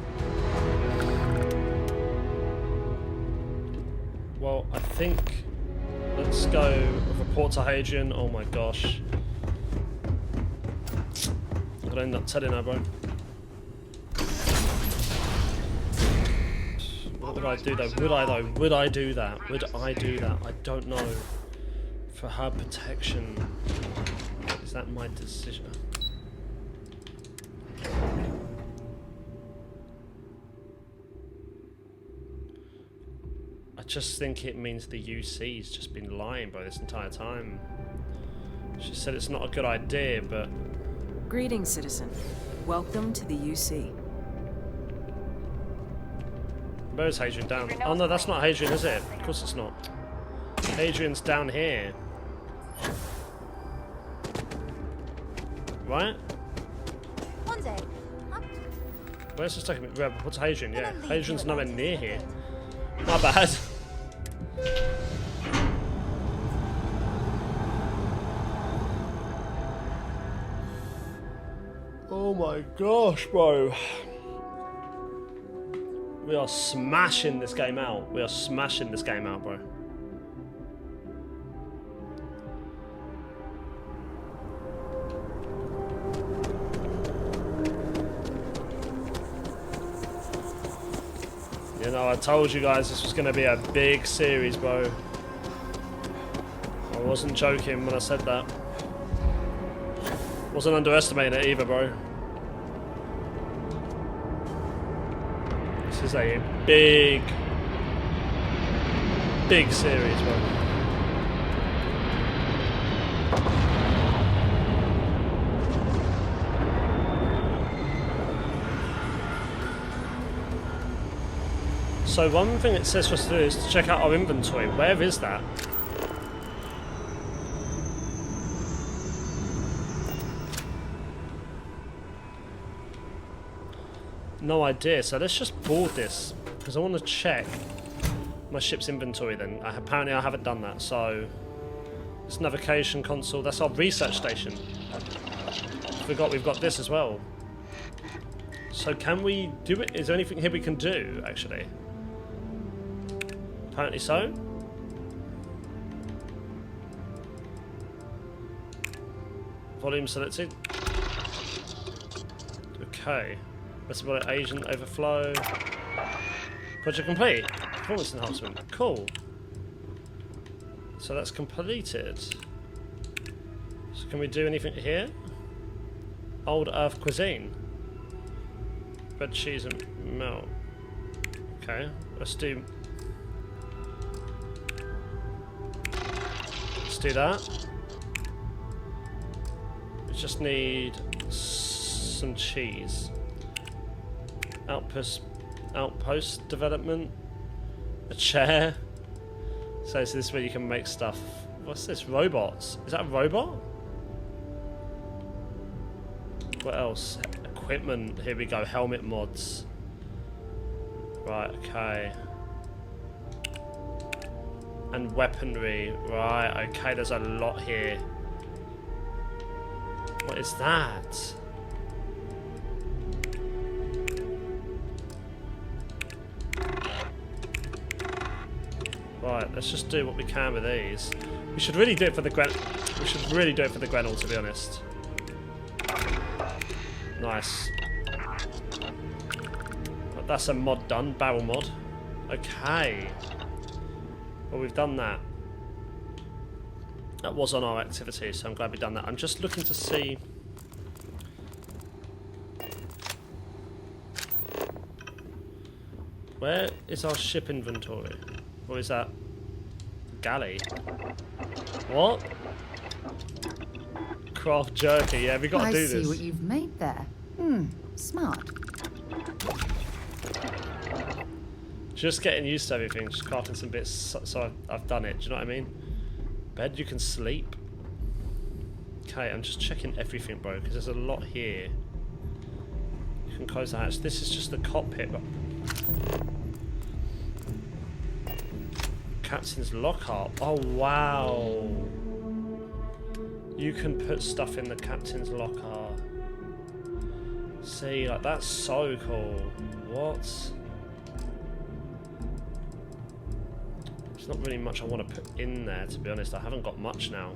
Well, I think let's go report to Hadrian. Oh my gosh. I'm gonna end up telling her, bro. What would I do though? Would I though? Would I do that? Would I do that? I don't know. For her protection. Is that my decision? I just think it means the UC's just been lying, bro, this entire time. She said it's not a good idea, but...
Greetings, citizen. Welcome to the UC.
Where's Hadrian down? Oh no, that's not Hadrian, is it? Of course it's not. Hadrian's down here. Right? Where's this taking me? What's Hadrian? Yeah, Hadrian's nowhere near here. My bad. Oh my gosh, bro. We are smashing this game out. We are smashing this game out, bro. You know, I told you guys this was going to be a big series, bro. I wasn't joking when I said that. Wasn't underestimating it either, bro. This is a big series, bro. So one thing it says for us to do is to check out our inventory. Where is that? No idea. So let's just board this because I want to check my ship's inventory. Then apparently I haven't done that. So this navigation console. That's our research station. Forgot we've got this as well. So can we do it? Is there anything here we can do actually? Apparently so. Volume selected. Okay. Metabolic agent overflow. Project complete. Performance enhancement. Cool. So that's completed. So can we do anything here? Old Earth cuisine. Bread, cheese and milk. Okay. Let's do that. We just need some cheese. Outpost development. A chair. So this is where you can make stuff. What's this? Robots. Is that a robot? What else? Equipment. Here we go. Helmet mods. Right, okay. And weaponry. Right, okay, there's a lot here. What is that? Right, let's just do what we can with these. We should really do it for the Grenell, to be honest. Nice. But that's a mod done, barrel mod. Okay. Well, we've done that. That was on our activity, so I'm glad we've done that. I'm just looking to see... Where is our ship inventory? Or is that... galley? What? Craft jerky, yeah, we got to do this.
I see what you've made there. Smart.
Just getting used to everything, just crafting some bits, so I've done it, do you know what I mean? Bed, you can sleep. Okay, I'm just checking everything, bro, because there's a lot here. You can close the hatch. This is just the cockpit. Captain's locker. Oh, wow. You can put stuff in the captain's locker. See, like, that's so cool. What? Not really much I want to put in there, to be honest. I haven't got much now.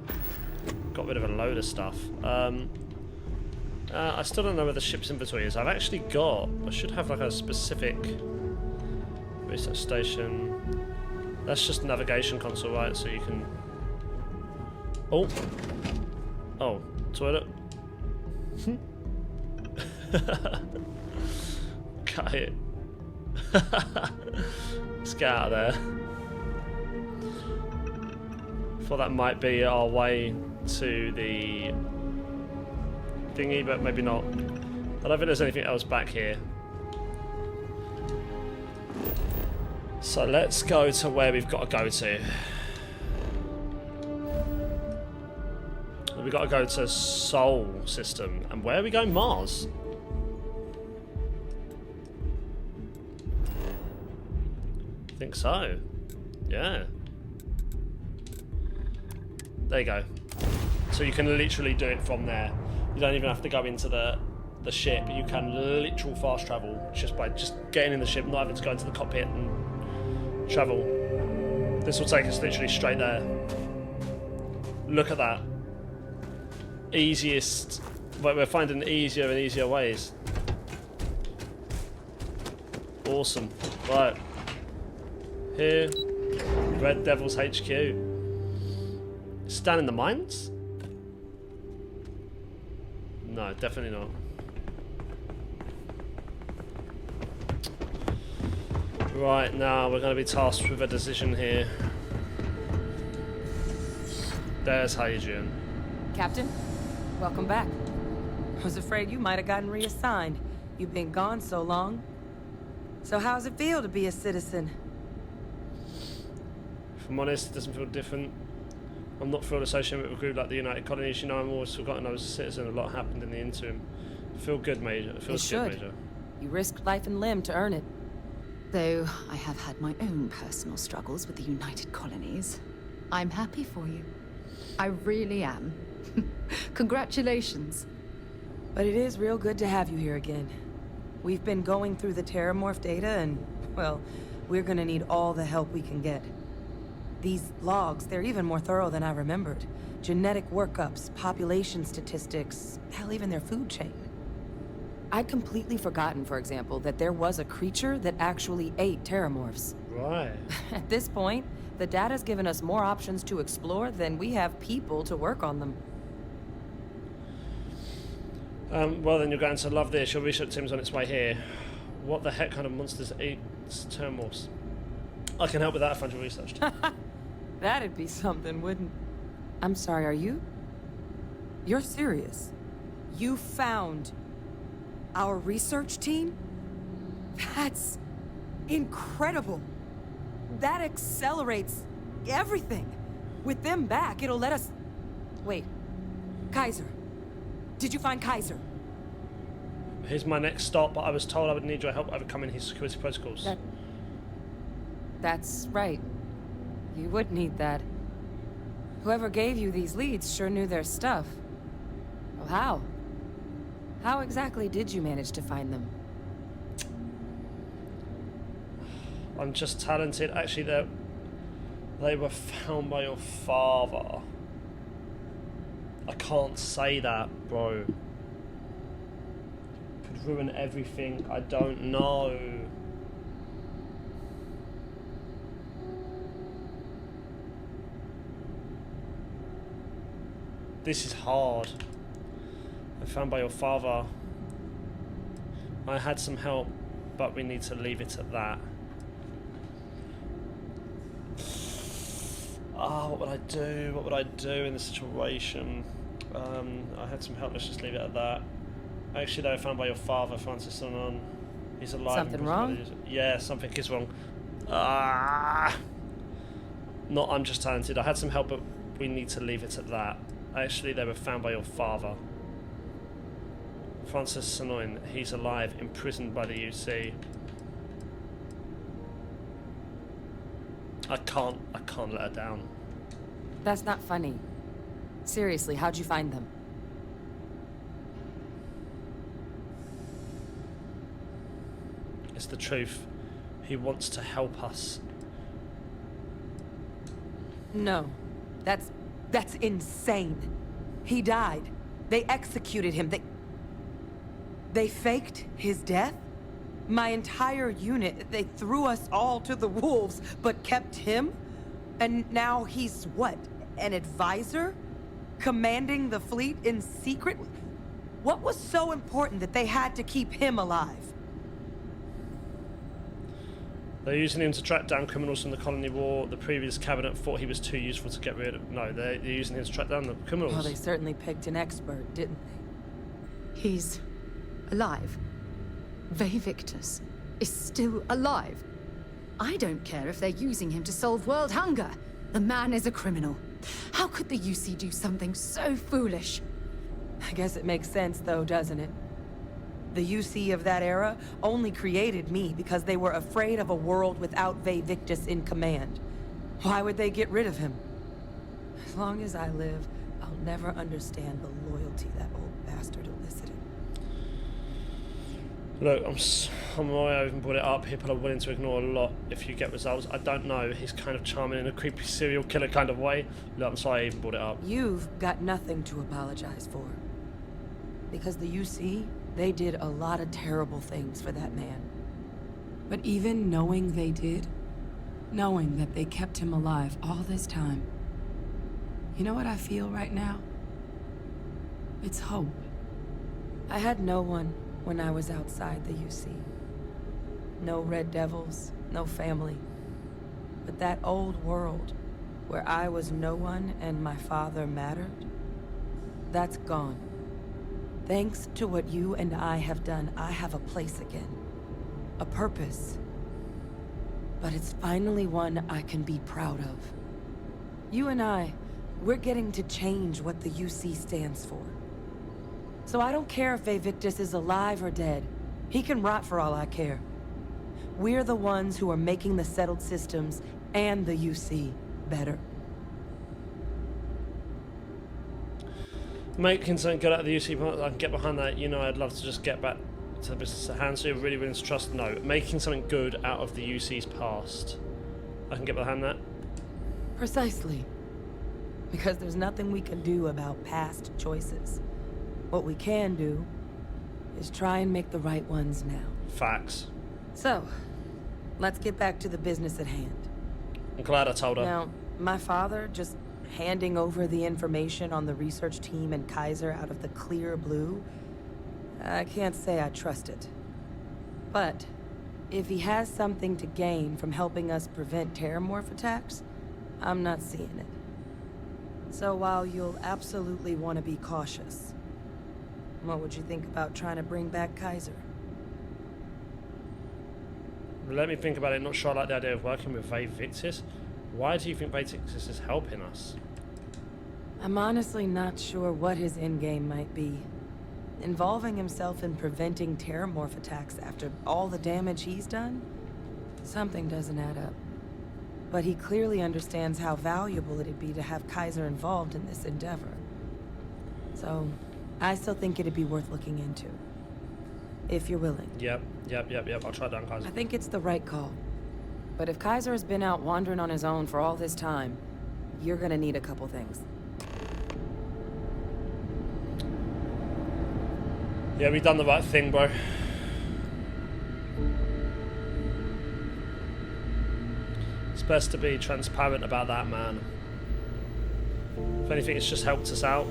Got rid of a load of stuff. I still don't know where the ship's inventory is. I should have like a specific research station. That's just navigation console, right? So you can... Oh, toilet. Cut it. Let's get out of there. Thought that might be our way to the thingy, but maybe not. I don't think there's anything else back here. So let's go to where we've got to go to. We've got to go to Sol system. And where are we going? Mars? I think so. Yeah. There you go. So you can literally do it from there. You don't even have to go into the ship. You can literal fast travel just by getting in the ship, not having to go into the cockpit and travel. This will take us literally straight there. Look at that. Easiest, but we're finding easier and easier ways. Awesome. Right. Here. Red Devil's HQ. Is it down in the mines? No, definitely not. Right, now we're going to be tasked with a decision here. There's Hadrian.
Captain, welcome back. I was afraid you might have gotten reassigned. You've been gone so long. So how's it feel to be a citizen?
If I'm honest, it doesn't feel different. I'm not thrilled associated with a group like the United Colonies. You know, I'm always forgotten I was a citizen. A lot happened in the interim. I feel good, Major. It feels good, Major.
You risked life and limb to earn it.
Though I have had my own personal struggles with the United Colonies, I'm happy for you. I really am. Congratulations.
But it is real good to have you here again. We've been going through the Terramorph data and, well, we're gonna need all the help we can get. These logs, they're even more thorough than I remembered. Genetic workups, population statistics, hell, even their food chain. I'd completely forgotten, for example, that there was a creature that actually ate Terramorphs.
Right.
At this point, the data's given us more options to explore than we have people to work on them.
Well then, you're going to love this. Your research team's on its way here. What the heck kind of monsters eat Terramorphs? I can help with that if you're researched.
That'd be something, wouldn't... I'm sorry, are you? You're serious? You found our research team? That's incredible. That accelerates everything. With them back, it'll let us... Wait. Kaiser. Did you find Kaiser?
Here's my next stop, but I was told I would need your help overcoming his security protocols.
That's right. You would need that. Whoever gave you these leads sure knew their stuff. Well, how? How exactly did you manage to find them?
I'm just talented. Actually, they were found by your father. I can't say that, bro. Could ruin everything. I don't know. This is hard. I found by your father. I had some help, but we need to leave it at that. What would I do? What would I do in this situation? I had some help, let's just leave it at that. Actually, they were found by your father, Francis Sonon. He's alive.
Something wrong?
Yeah, something is wrong. Not I'm just talented. I had some help, but we need to leave it at that. Actually, they were found by your father. Francis Sonoin, he's alive, imprisoned by the UC. I can't let her down.
That's not funny. Seriously, how'd you find them?
It's the truth. He wants to help us.
No. That's insane. He died. They executed him. They faked his death? My entire unit, they threw us all to the wolves, but kept him? And now he's what? An advisor? Commanding the fleet in secret? What was so important that they had to keep him alive?
They're using him to track down criminals from the colony war. The previous cabinet thought he was too useful to get rid of. No, they're using him to track down the criminals.
Well, they certainly picked an expert, didn't they?
He's alive. VAE-VICTIS is still alive. I don't care if they're using him to solve world hunger. The man is a criminal. How could the UC do something so foolish?
I guess it makes sense, though, doesn't it? The UC of that era only created me because they were afraid of a world without VAE-VICTIS in command. Why would they get rid of him? As long as I live, I'll never understand the loyalty that old bastard elicited.
Look, I'm why I even brought it up. People are willing to ignore a lot if you get results. I don't know. He's kind of charming in a creepy serial killer kind of way. Look, I'm sorry I even brought it up.
You've got nothing to apologize for. Because the UC, they did a lot of terrible things for that man. But even knowing they did, knowing that they kept him alive all this time, you know what I feel right now? It's hope. I had no one when I was outside the UC. No Red Devils, no family. But that old world, where I was no one and my father mattered, that's gone. Thanks to what you and I have done, I have a place again. A purpose. But it's finally one I can be proud of. You and I, we're getting to change what the UC stands for. So I don't care if VAE-VICTIS is alive or dead. He can rot for all I care. We're the ones who are making the settled systems and the UC better.
Making something good out of the UC, I can get behind that. You know, I'd love to just get back to the business at hand, so you're really willing to trust. No, making something good out of the UC's past. I can get behind that.
Precisely. Because there's nothing we can do about past choices. What we can do is try and make the right ones now.
Facts.
So, let's get back to the business at hand.
I'm glad I told her.
Now, my father just handing over the information on the research team and Kaiser out of the clear blue, I can't say I trust it. But if he has something to gain from helping us prevent terramorph attacks, I'm not seeing it. So while you'll absolutely want to be cautious, what would you think about trying to bring back Kaiser?
Let me think about it. Not sure I like the idea of working with VAE-VICTIS. Why do you think VAE-VICTIS is helping us?
I'm honestly not sure what his endgame might be. Involving himself in preventing terramorph attacks after all the damage he's done? Something doesn't add up. But he clearly understands how valuable it'd be to have Kaiser involved in this endeavor. So, I still think it'd be worth looking into. If you're willing.
Yep. I'll try down Kaiser.
I think it's the right call. But if Kaiser has been out wandering on his own for all this time, you're gonna need a couple things.
Yeah, we've done the right thing, bro. It's best to be transparent about that, man. If anything, it's just helped us out.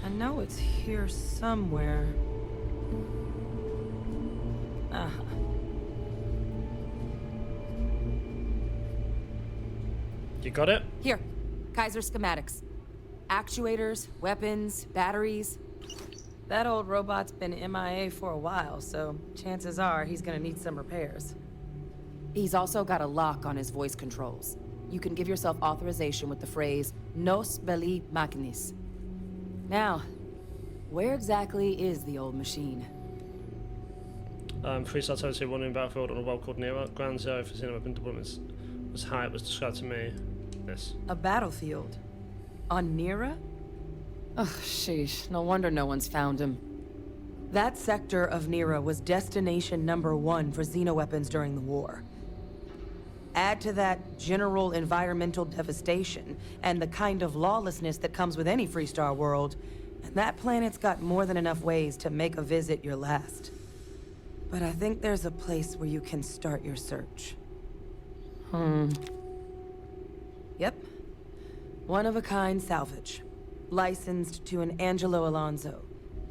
I know it's here somewhere.
You got it?
Here, Kaiser schematics. Actuators, weapons, batteries. That old robot's been MIA for a while, so chances are he's gonna need some repairs. He's also got a lock on his voice controls. You can give yourself authorization with the phrase, Nos Belli Machinis. Now, where exactly is the old machine?
3-star territory, one in Battlefield on a world called Nera. Ground zero for Xeno weapon deployments was how it was described to me. Yes.
A battlefield? On Nera? Oh, sheesh. No wonder no one's found him. That sector of Nera was destination #1 for xenoweapons during the war. Add to that general environmental devastation and the kind of lawlessness that comes with any Freestar world, And that planet's got more than enough ways to make a visit your last. But I think there's a place where you can start your search. Yep. One-of-a-kind salvage. Licensed to an Angelo Alonso.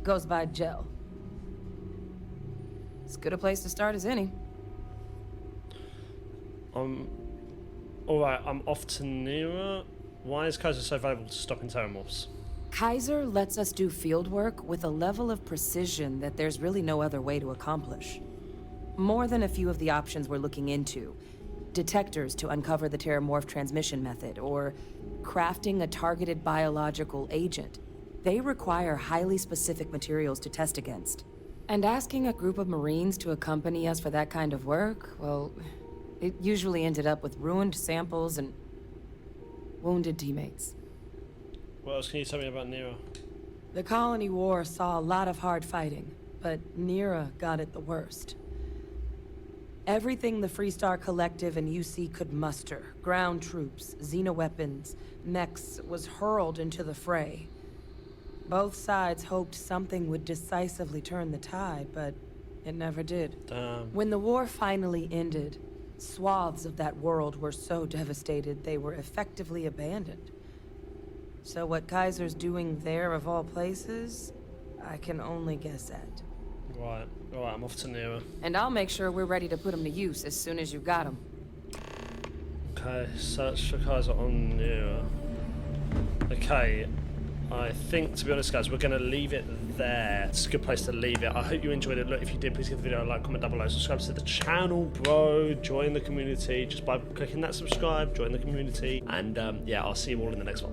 Goes by Gel. As good a place to start as any.
Alright, I'm off to Nira. Why is Kaiser so valuable to stopping terramorphs?
Kaiser lets us do field work with a level of precision that there's really no other way to accomplish. More than a few of the options we're looking into. Detectors to uncover the terramorph transmission method, or crafting a targeted biological agent. They require highly specific materials to test against. And asking a group of Marines to accompany us for that kind of work, well, it usually ended up with ruined samples and wounded teammates.
What else can you tell me about Nira?
The Colony War saw a lot of hard fighting, but Nira got it the worst. Everything the Freestar Collective and UC could muster, ground troops, xenoweapons, mechs, was hurled into the fray. Both sides hoped something would decisively turn the tide, but it never did.
Damn.
When the war finally ended, swaths of that world were so devastated they were effectively abandoned. So what Kaiser's doing there of all places, I can only guess at.
Right, alright, I'm off to Nira.
And I'll make sure we're ready to put him to use as soon as you got him.
Okay, search for Kaiser on Nira. Okay, I think, to be honest guys, we're going to leave it there. It's a good place to leave it. I hope you enjoyed it. Look, if you did, please give the video a like, comment down below, subscribe to the channel, bro. Join the community just by clicking that subscribe, join the community. And yeah, I'll see you all in the next one.